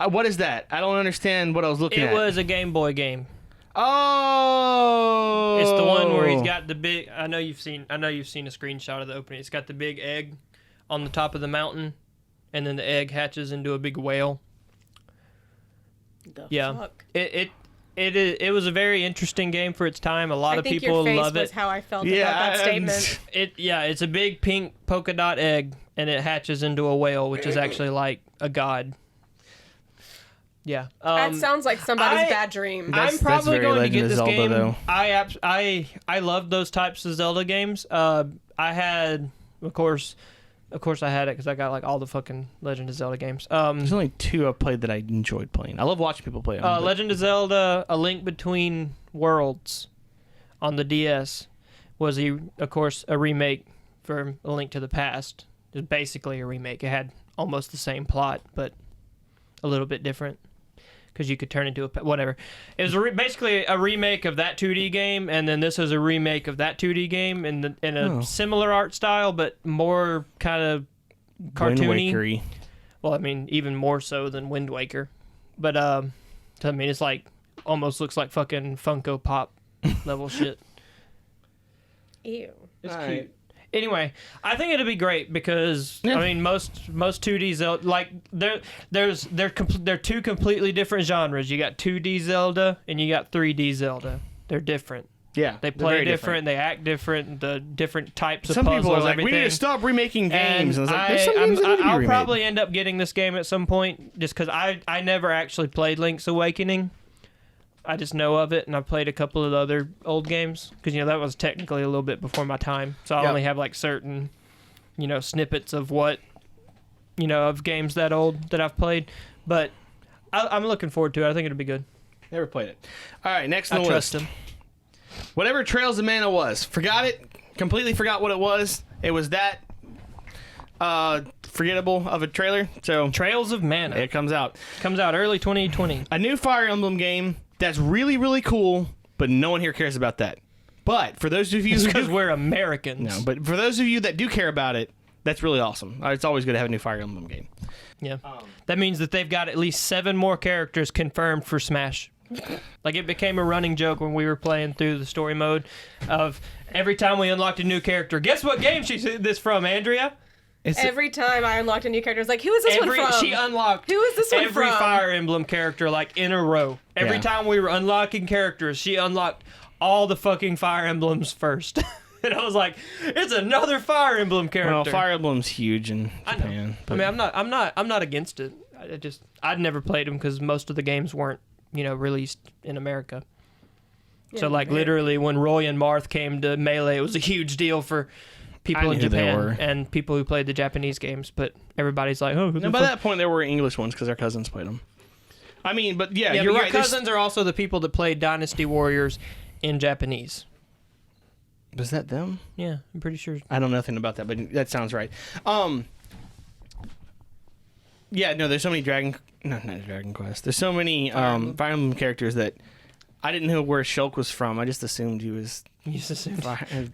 What is that? I don't understand what I was looking at. It was a Game Boy game. Oh, It's the one where he's got the big. I know you've seen a screenshot of the opening. It's got the big egg on the top of the mountain, and then the egg hatches into a big whale. Fuck? It was a very interesting game for its time. A lot of people love it. Was how I felt about that statement. It's a big pink polka dot egg, and it hatches into a whale, which is actually like a god. Yeah, that sounds like somebody's bad dream. I'm probably very going to get Legend of this Zelda, game. though. I love those types of Zelda games. I had, of course, I had it because I got like all the fucking Legend of Zelda games. There's only 2 I've played that I enjoyed playing. I love watching people play them. Legend of Zelda: A Link Between Worlds on the DS was, of course, a remake for A Link to the Past. It was basically a remake. It had almost the same plot, but a little bit different because you could turn into whatever. It was basically a remake of that 2D game, and then this is a remake of that 2D game in a similar art style, but more kind of cartoony. Wind Waker-y. Well, I mean, even more so than Wind Waker. But, I mean, it's like, almost looks like fucking Funko Pop level shit. Ew. It's cute. Anyway, I think it'll be great because I mean most 2D Zelda, like they're 2 completely different genres. You got 2D Zelda and you got 3D Zelda. They're different. Yeah, they play different. They act different. The different types of some puzzles. People are like, everything. we need to stop remaking games. And I was like, I'll probably end up getting this game at some point just because I never actually played Link's Awakening. I just know of it, and I've played a couple of the other old games because that was technically a little bit before my time. So I only have like certain, snippets of what, of games that old that I've played. But I'm looking forward to it. I think it'll be good. Never played it. All right, next on the trust list. him. Whatever Trails of Mana was, forgot it. Completely forgot what it was. It was that forgettable of a trailer. So Trails of Mana. It comes out early 2020. A new Fire Emblem game that's really, really cool, but no one here cares about that. But for those of you because we're Americans. No, but for those of you that do care about it, that's really awesome. It's always good to have a new Fire Emblem game. Yeah. That means that they've got at least 7 more characters confirmed for Smash. Like, it became a running joke when we were playing through the story mode of every time we unlocked a new character, guess what game she's this from, Andrea? Every time I unlocked a new character, I was like, who is this one from? She unlocked who is this one every from? Fire Emblem character, like, in a row. Every time we were unlocking characters, she unlocked all the fucking Fire Emblems first. And I was like, it's another Fire Emblem character. Well, Fire Emblem's huge in Japan. I mean, I'm not against it. I'd never played them because most of the games weren't, released in America. So, like, literally, when Roy and Marth came to Melee, it was a huge deal for people in Japan and people who played the Japanese games. But everybody's like, oh, by that point, there were English ones because our cousins played them. I mean, but you're but right. Your cousins are also the people that played Dynasty Warriors in Japanese. Was that them? Yeah, I'm pretty sure. I don't know nothing about that, but that sounds right. Yeah, no, there's so many not Dragon Quest. There's so many Fire Emblem characters that I didn't know where Shulk was from. I just assumed he was... You just assumed...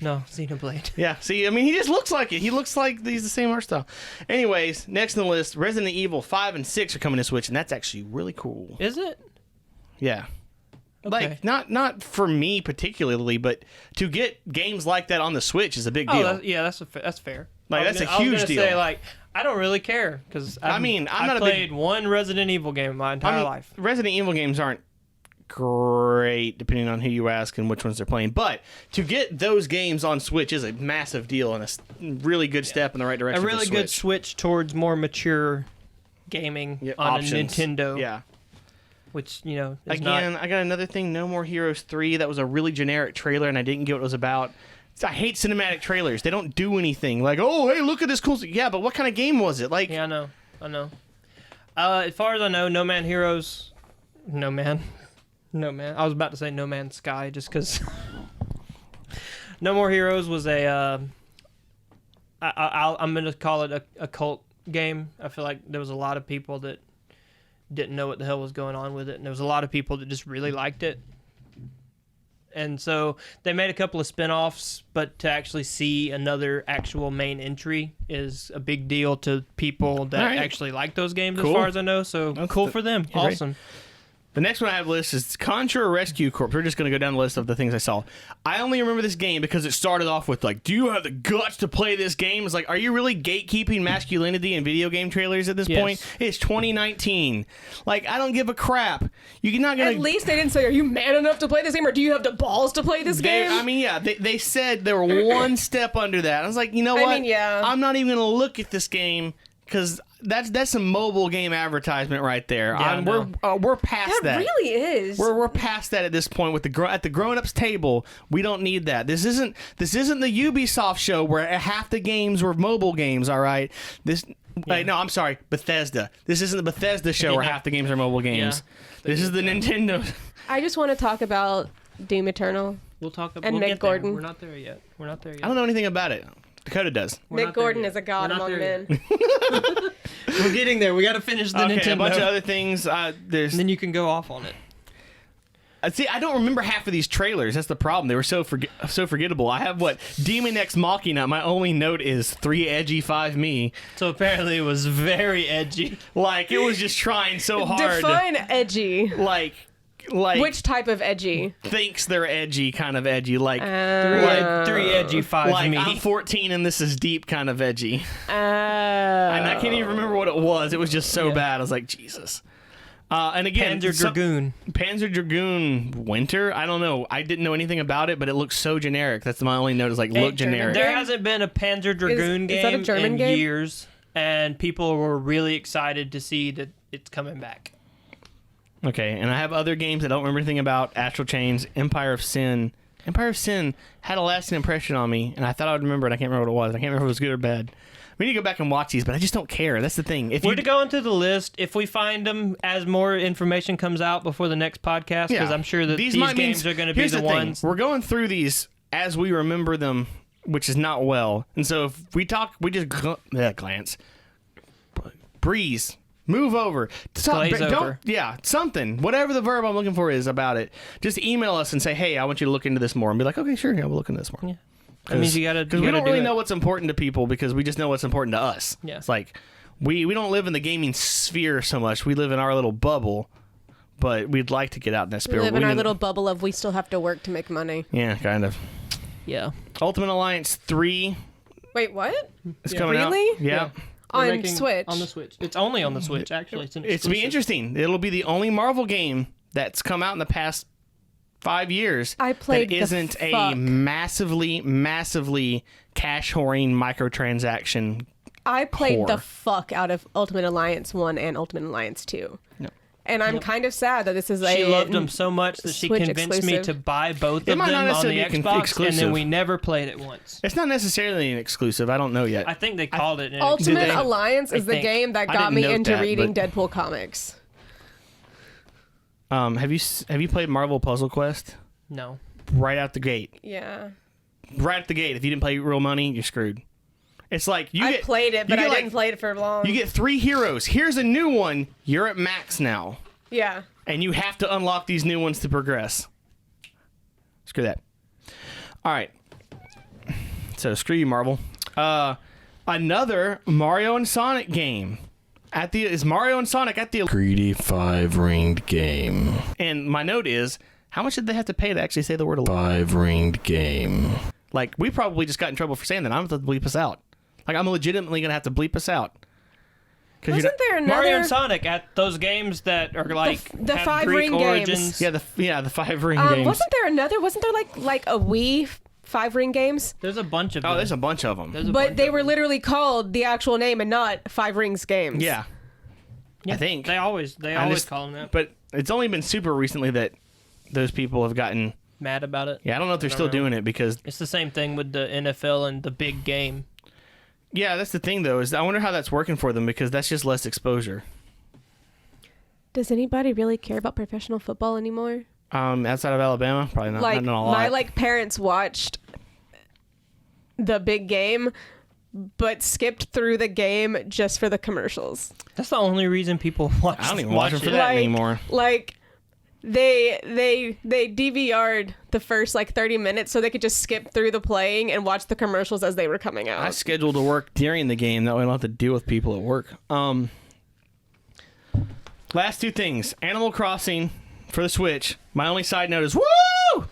No, Xenoblade. Yeah, see, I mean, he just looks like it. He looks like he's the same art style. Anyways, next on the list, Resident Evil 5 and 6 are coming to Switch, and that's actually really cool. Is it? Yeah. Okay. Like, not for me particularly, but to get games like that on the Switch is a big deal. That's fair. Like, that's a huge deal. I was gonna say, like, I don't really care, because I've played one Resident Evil game in my entire life. Resident Evil games aren't great, depending on who you ask and which ones they're playing. But to get those games on Switch is a massive deal and a really good step in the right direction. A really good switch towards more mature gaming on options. a Nintendo. Yeah. Which, you know, is Again, I got another thing, No More Heroes 3. That was a really generic trailer, and I didn't get what it was about. I hate cinematic trailers. They don't do anything. Like, oh, hey, look at this cool... Yeah, but what kind of game was it? Like, yeah, I know. As far as I know, No Man. I was about to say No Man's Sky, just because... No More Heroes was I'm going to call it a cult game. I feel like there was a lot of people that didn't know what the hell was going on with it, and there was a lot of people that just really liked it. And so they made a couple of spin-offs, but to actually see another actual main entry is a big deal to people that actually like those games, as far as I know. So cool for them. Awesome. Right. The next one I have listed is Contra Rescue Corps. We're just going to go down the list of the things I saw. I only remember this game because it started off with, like, do you have the guts to play this game? It's like, are you really gatekeeping masculinity in video game trailers at this point? It's 2019. Like, I don't give a crap. You're not going to... At least they didn't say, are you man enough to play this game, or do you have the balls to play this game? I mean, yeah, they said they were one step under that. I was like, you know what? I mean, yeah. I'm not even going to look at this game because... That's a mobile game advertisement right there. Yeah, we're past that. That really is. We're past that at this point with at the grown-ups table. We don't need that. This isn't the Ubisoft show where half the games were mobile games. All right. No, I'm sorry, Bethesda. This isn't the Bethesda show where half the games are mobile games. Yeah. This is the Nintendo. I just want to talk about Doom Eternal. We'll talk about and Mick Gordon. We're not there yet. I don't know anything about it. Dakota does. Mick Gordon is a god among men. We're getting there. We got to finish the Nintendo. A bunch of other things. And then you can go off on it. See, I don't remember half of these trailers. That's the problem. They were so forgettable. I have Demon X Machina. My only note is 3 edgy, 5 me. So apparently it was very edgy. Like, it was just trying so hard. Define edgy. Like which type of edgy? Thinks they're edgy, kind of edgy. Like 3 edgy, 5 like me. I'm 14 and this is deep, kind of edgy. And I can't even remember what it was. It was just so bad. I was like, Jesus. And again, Panzer Dragoon Winter. I don't know. I didn't know anything about it, but it looks so generic. That's my only note. Is like look generic. There hasn't been a Panzer Dragoon game is that a German in game? Years, and people were really excited to see that it's coming back. Okay, and I have other games I don't remember anything about. Astral Chains, Empire of Sin. Empire of Sin had a lasting impression on me, and I thought I would remember it. I can't remember what it was. I can't remember if it was good or bad. We need to go back and watch these, but I just don't care. That's the thing. We're to go into the list if we find them as more information comes out before the next podcast, because I'm sure that these games are going to be the ones. We're going through these as we remember them, which is not well. And so if we talk, we just glance. Breeze. Move over. Over. Yeah, something. Whatever the verb I'm looking for is about it. Just email us and say, hey, I want you to look into this more. And be like, okay, sure, yeah, we'll look into this more. Yeah. That means you got to. Because we don't really know what's important to people because we just know what's important to us. Yeah. It's like, we don't live in the gaming sphere so much. We live in our little bubble, but we'd like to get out in that sphere. We live in our little bubble of we still have to work to make money. Yeah, kind of. Yeah. Ultimate Alliance 3. Wait, what? It's coming out. Really? Yeah. On Switch. On the Switch. It's only on the Switch, actually. It's be interesting. It'll be the only Marvel game that's come out in the past 5 years that isn't a massively cash whoring microtransaction. I played the fuck out of Ultimate Alliance 1 and Ultimate Alliance 2. No. And I'm kind of sad that this is She loved them so much that she Switch convinced me exclusive. to buy both of them might not on the necessarily be Xbox, and exclusive. then we never played it once. It's not necessarily an exclusive. I don't know yet. I think they called it. Ultimate they- Alliance is I the think. game that I got didn't me note into that, reading but- Deadpool comics. Have you played Marvel Puzzle Quest? No. Right out the gate. Yeah. Right at the gate. If you didn't pay real money, you're screwed. It's like I played it, but I didn't play it for long. You get 3 heroes. Here's a new one. You're at max now. Yeah. And you have to unlock these new ones to progress. Screw that. All right. So screw you, Marvel. Another Mario and Sonic game. Is Mario and Sonic at the greedy 5-ringed game? And my note is, how much did they have to pay to actually say the word 5-ringed game? Like, we probably just got in trouble for saying that. I'm going to bleep us out. Like, I'm legitimately going to have to bleep us out. Wasn't there another... Mario and Sonic at those games that are like the have 5-ring Greek games. origins. Yeah, the 5-ring games. Wasn't there like a Wii 5-ring games? There's a bunch of them. Oh, there's a bunch of them. But they were literally called the actual name and not 5 Rings games. Yeah. I think. They always call them that. But it's only been super recently that those people have gotten... Mad about it. Yeah, I don't know if they're still doing it because... It's the same thing with the NFL and the big game. Yeah, that's the thing, though, is I wonder how that's working for them because that's just less exposure. Does anybody really care about professional football anymore? Outside of Alabama, probably not. Like, not a lot. my parents watched the big game, but skipped through the game just for the commercials. That's the only reason people watch. I don't even watch them for it. that anymore. Like, they DVR'd the first 30 minutes so they could just skip through the playing and watch the commercials as they were coming out. I scheduled to work during the game. That way I don't have to deal with people at work. Last 2 things. Animal Crossing for the Switch. My only side note is, woo!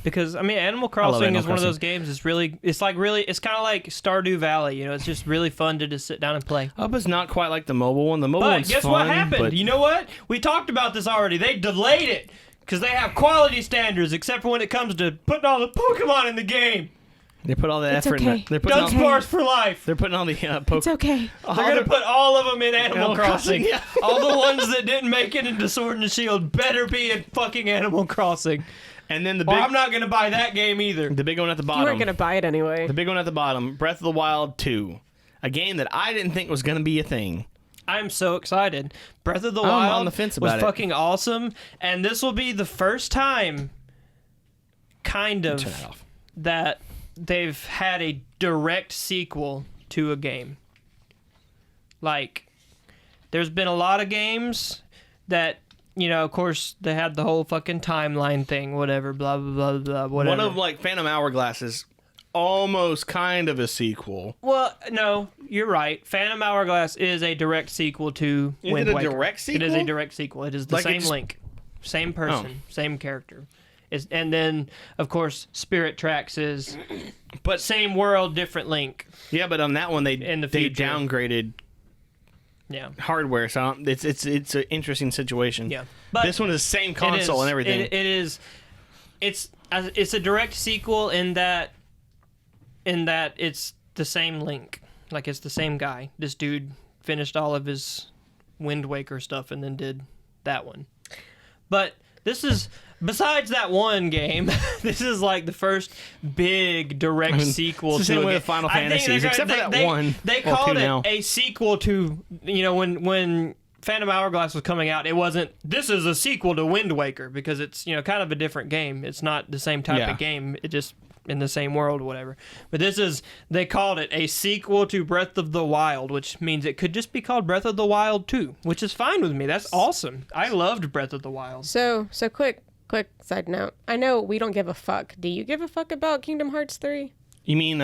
Because Animal Crossing Animal is one of Crossing. those games. It's kind of like Stardew Valley. It's just really fun to just sit down and play. It's not quite like the mobile one. The mobile But one's guess fun, what happened? but- You know what? We talked about this already. They delayed it because they have quality standards, except for when it comes to putting all the Pokemon in the game. They put all the It's effort in okay. it. They're putting all, Dunsparce for life. they're putting all the It's okay. They're gonna put all of them in Animal Animal Crossing. Crossing, yeah. All the ones that didn't make it into Sword and Shield better be in fucking Animal Crossing. And then the Or big, I'm not gonna buy that game either. the big one at the You bottom. weren't going to buy it anyway. The big one at the bottom, Breath of the Wild 2. A game that I didn't think was going to be a thing. I'm so excited. Breath of the I'm Wild on the fence was about it. fucking awesome, and this will be the first time, kind of, Turn that off. that they've had a direct sequel to a game. Like, there's been a lot of games that, of course, they had the whole fucking timeline thing, whatever, blah, blah, blah, blah, whatever. One of Phantom Hourglass is almost kind of a sequel. Well, no, you're right. Phantom Hourglass is a direct sequel to Wind it a Waker. direct sequel? It is a direct sequel. It is the Like same it's- Link, same person, same character. And then, of course, Spirit Tracks is But same world, different Link. yeah, but on that one they In the they future. downgraded Yeah. hardware, so I don't, it's an interesting situation. Yeah. But this one is the same it console is- and everything. It is. It's a direct sequel in that it's the same Link. Like, it's the same guy. This dude finished all of his Wind Waker stuff and then did that one. But this is, besides that one game, this is like the first big direct sequel it's the to same a way game. with Final I think Fantasies, they're except for gonna- that one. They Well, called two now. it a sequel to, when Phantom Hourglass was coming out, it wasn't, this is a sequel to Wind Waker, because it's, kind of a different game. It's not the same type Yeah. of game. It just, in the same world or whatever. But this is, they called it a sequel to Breath of the Wild, which means it could just be called Breath of the Wild 2, which is fine with me. That's awesome. I loved Breath of the Wild. So quick side note. I know we don't give a fuck. Do you give a fuck about Kingdom Hearts 3? You mean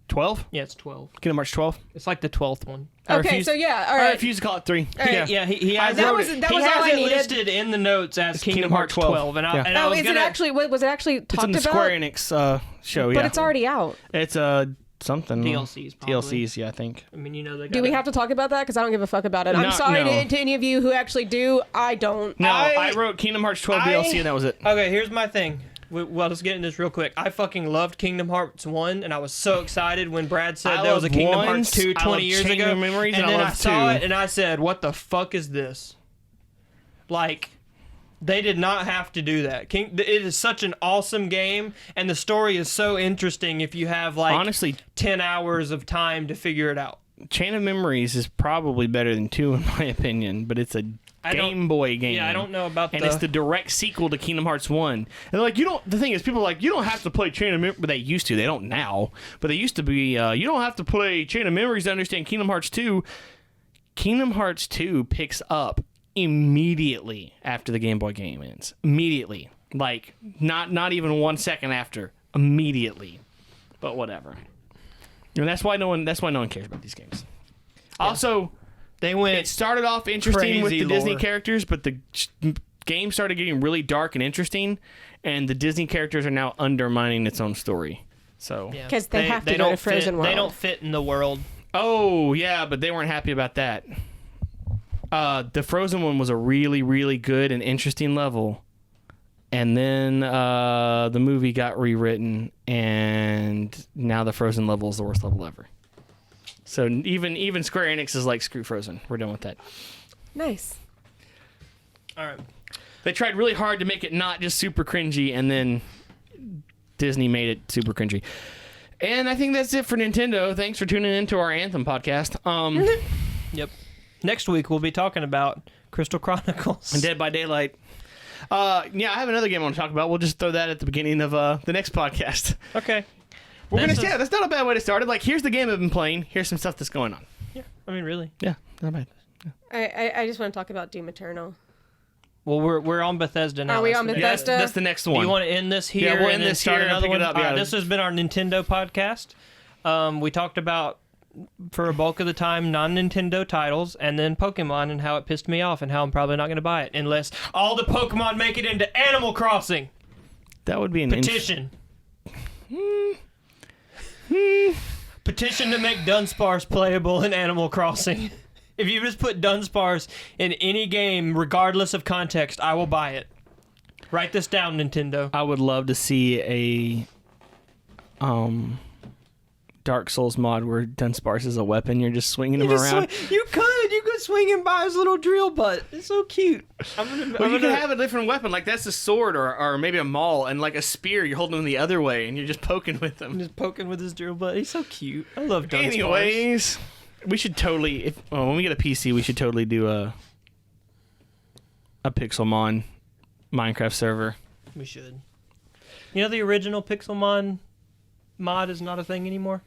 12? Yeah, it's 12. Kingdom Hearts 12? It's like the 12th one. Okay, so yeah, all I right. refuse to call it 3. All right. Yeah, he has That it, was- that he was has all I it needed. listed in the notes as Kingdom Hearts 12. And I, Yeah. and I was is gonna, it actually, was it actually talked It's in the about? Square Enix show, yeah. But it's already out. It's something. DLCs probably. DLCs, yeah, I think. I mean, they Do we have to talk about that? Because I don't give a fuck about it. No, I'm sorry no. to any of you who actually do. I don't. No, I wrote Kingdom Hearts 12 DLC and that was it. Okay, here's my thing. Well, let's get into this real quick. I fucking loved Kingdom Hearts 1, and I was so excited when Brad said I there was a loved Kingdom one, Hearts 2 I 20 loved years Chamber ago. of Memories, and and I then I loved saw 2. it, and I said, what the fuck is this? Like, they did not have to do that. It is such an awesome game, and the story is so interesting if you have, like, honestly 10 hours of time to figure it out. Chain of Memories is probably better than 2 in my opinion, but it's a Game Boy game. Yeah, I don't know about and it's the direct sequel to Kingdom Hearts 1. And they're like, the thing is, people are like, you don't have to play Chain of Memories, but they used to. They don't now. But they used to be, you don't have to play Chain of Memories to understand Kingdom Hearts 2. Kingdom Hearts 2 picks up immediately after the Game Boy game ends. Immediately. Like, not even 1 second after. Immediately. But whatever. And that's why no one cares about these games. Yeah. Also, it started off interesting with the Disney characters, but the game started getting really dark and interesting, and the Disney characters are now undermining its own story. So because they have to go to Frozen World. They don't fit in the world. Oh yeah, but they weren't happy about that. The Frozen one was a really, really good and interesting level, and then the movie got rewritten, and now the Frozen level is the worst level ever. So even Square Enix is like, screw Frozen. We're done with that. Nice. All right. They tried really hard to make it not just super cringy, and then Disney made it super cringy. And I think that's it for Nintendo. Thanks for tuning in to our Anthem podcast. Yep. Next week we'll be talking about Crystal Chronicles and Dead by Daylight. I have another game I want to talk about. We'll just throw that at the beginning of the next podcast. Okay. That's not a bad way to start it. Like, here's the game I've been playing. Here's some stuff that's going on. Yeah, I mean, really. Yeah, not bad. Yeah. I just want to talk about Doom Eternal. Well, we're on Bethesda now. Are we on Bethesda? That's the next one. Do you want to end this here? Yeah, we'll end this here and pick it up. This has been our Nintendo podcast. We talked about, for a bulk of the time, non-Nintendo titles, and then Pokemon and how it pissed me off and how I'm probably not going to buy it unless all the Pokemon make it into Animal Crossing. That would be an petition. Petition to make Dunsparce playable in Animal Crossing. If you just put Dunsparce in any game, regardless of context, I will buy it. Write this down, Nintendo. I would love to see a Dark Souls mod where Dunsparce is a weapon. You're just swinging him around. You could swing him by his little drill butt. It's so cute. You can have a different weapon. Like, that's a sword or maybe a maul, and like a spear, you're holding him the other way, and you're just poking with him. Just poking with his drill butt. He's so cute. I love Dunsparce. Anyways, we should totally, when we get a PC, we should totally do a Pixelmon Minecraft server. We should. You know, the original Pixelmon mod is not a thing anymore?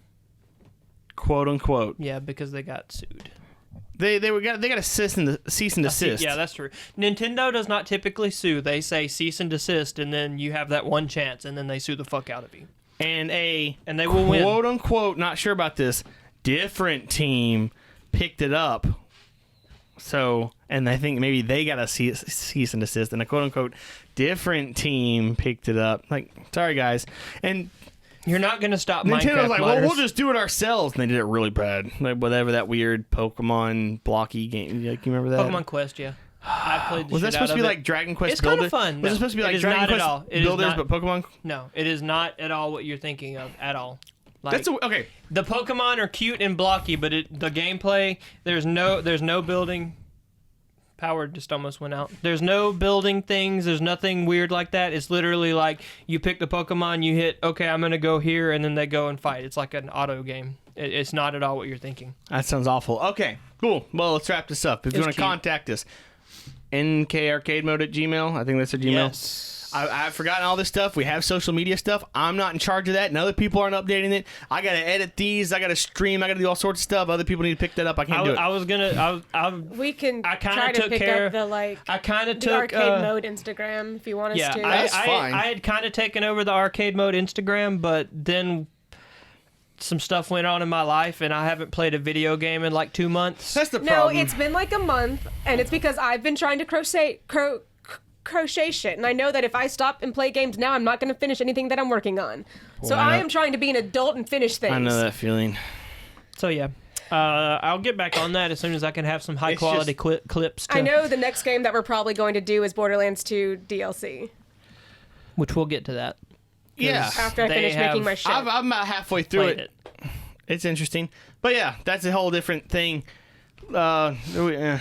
Quote unquote. Yeah, because they got sued. They got a cease and desist. Yeah, that's true. Nintendo does not typically sue. They say cease and desist, and then you have that one chance, and then they sue the fuck out of you. And they will win. Quote unquote, not sure about this, different team picked it up. So, and I think maybe they got a cease and desist, and a quote unquote different team picked it up. Like, sorry guys. And you're not going to stop Nintendo's Minecraft like, modders. well, we'll just do it ourselves. And they did it really bad. Like, whatever that weird Pokemon blocky game. Like, you remember that? Pokemon Quest, yeah. I played the Was that shit supposed out to be of like Dragon Quest It's Builders? kind of fun. Was it supposed to be like is Dragon not Quest at all. It Builders, is not, but Pokemon? No, it is not at all what you're thinking of at all. Like, okay. The Pokemon are cute and blocky, but the gameplay, there's no building. Power just almost went out. There's no building things. There's nothing weird like that. It's literally like you pick the Pokemon, you hit, okay, I'm going to go here, and then they go and fight. It's like an auto game. It's not at all what you're thinking. That sounds awful. Okay, cool. Well, let's wrap this up. If you want to contact us, nkarcademode@gmail. I think that's a Gmail. Yes. I've forgotten all this stuff. We have social media stuff. I'm not in charge of that, and other people aren't updating it. I got to edit these. I got to stream. I got to do all sorts of stuff. Other people need to pick that up. I can't do it. We can try to pick up the arcade mode Instagram if you want us to. That's fine. I had kind of taken over the arcade mode Instagram, but then some stuff went on in my life, and I haven't played a video game in like 2 months. That's the problem. No, it's been like a month, and it's because I've been trying to crochet shit, and I know that if I stop and play games now, I'm not going to finish anything that I'm working on. So I am trying to be an adult and finish things. I know that feeling. So yeah, I'll get back on that as soon as I can have some high quality clips. I know the next game that we're probably going to do is Borderlands 2 DLC. Which we'll get to that. Yeah. After I finish making my shit. I'm about halfway through it. It's interesting. But yeah, that's a whole different thing. I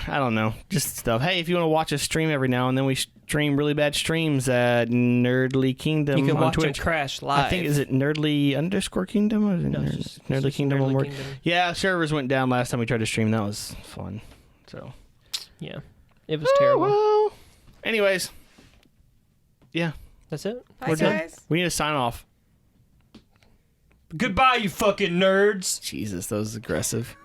don't know, just stuff. Hey, if you want to watch us stream every now and then, we stream really bad streams at Nerdly Kingdom. You can on watch Twitch. them crash live. I think is it Nerdly_Kingdom or is it No, it's just Nerdly Kingdom Nerdly one more? Kingdom. Yeah, servers went down last time we tried to stream. That was fun. So Yeah, it was terrible. well. Anyways, yeah, That's it. Bye, we're done. guys. We need to sign off. Goodbye, you fucking nerds. Jesus, that was aggressive.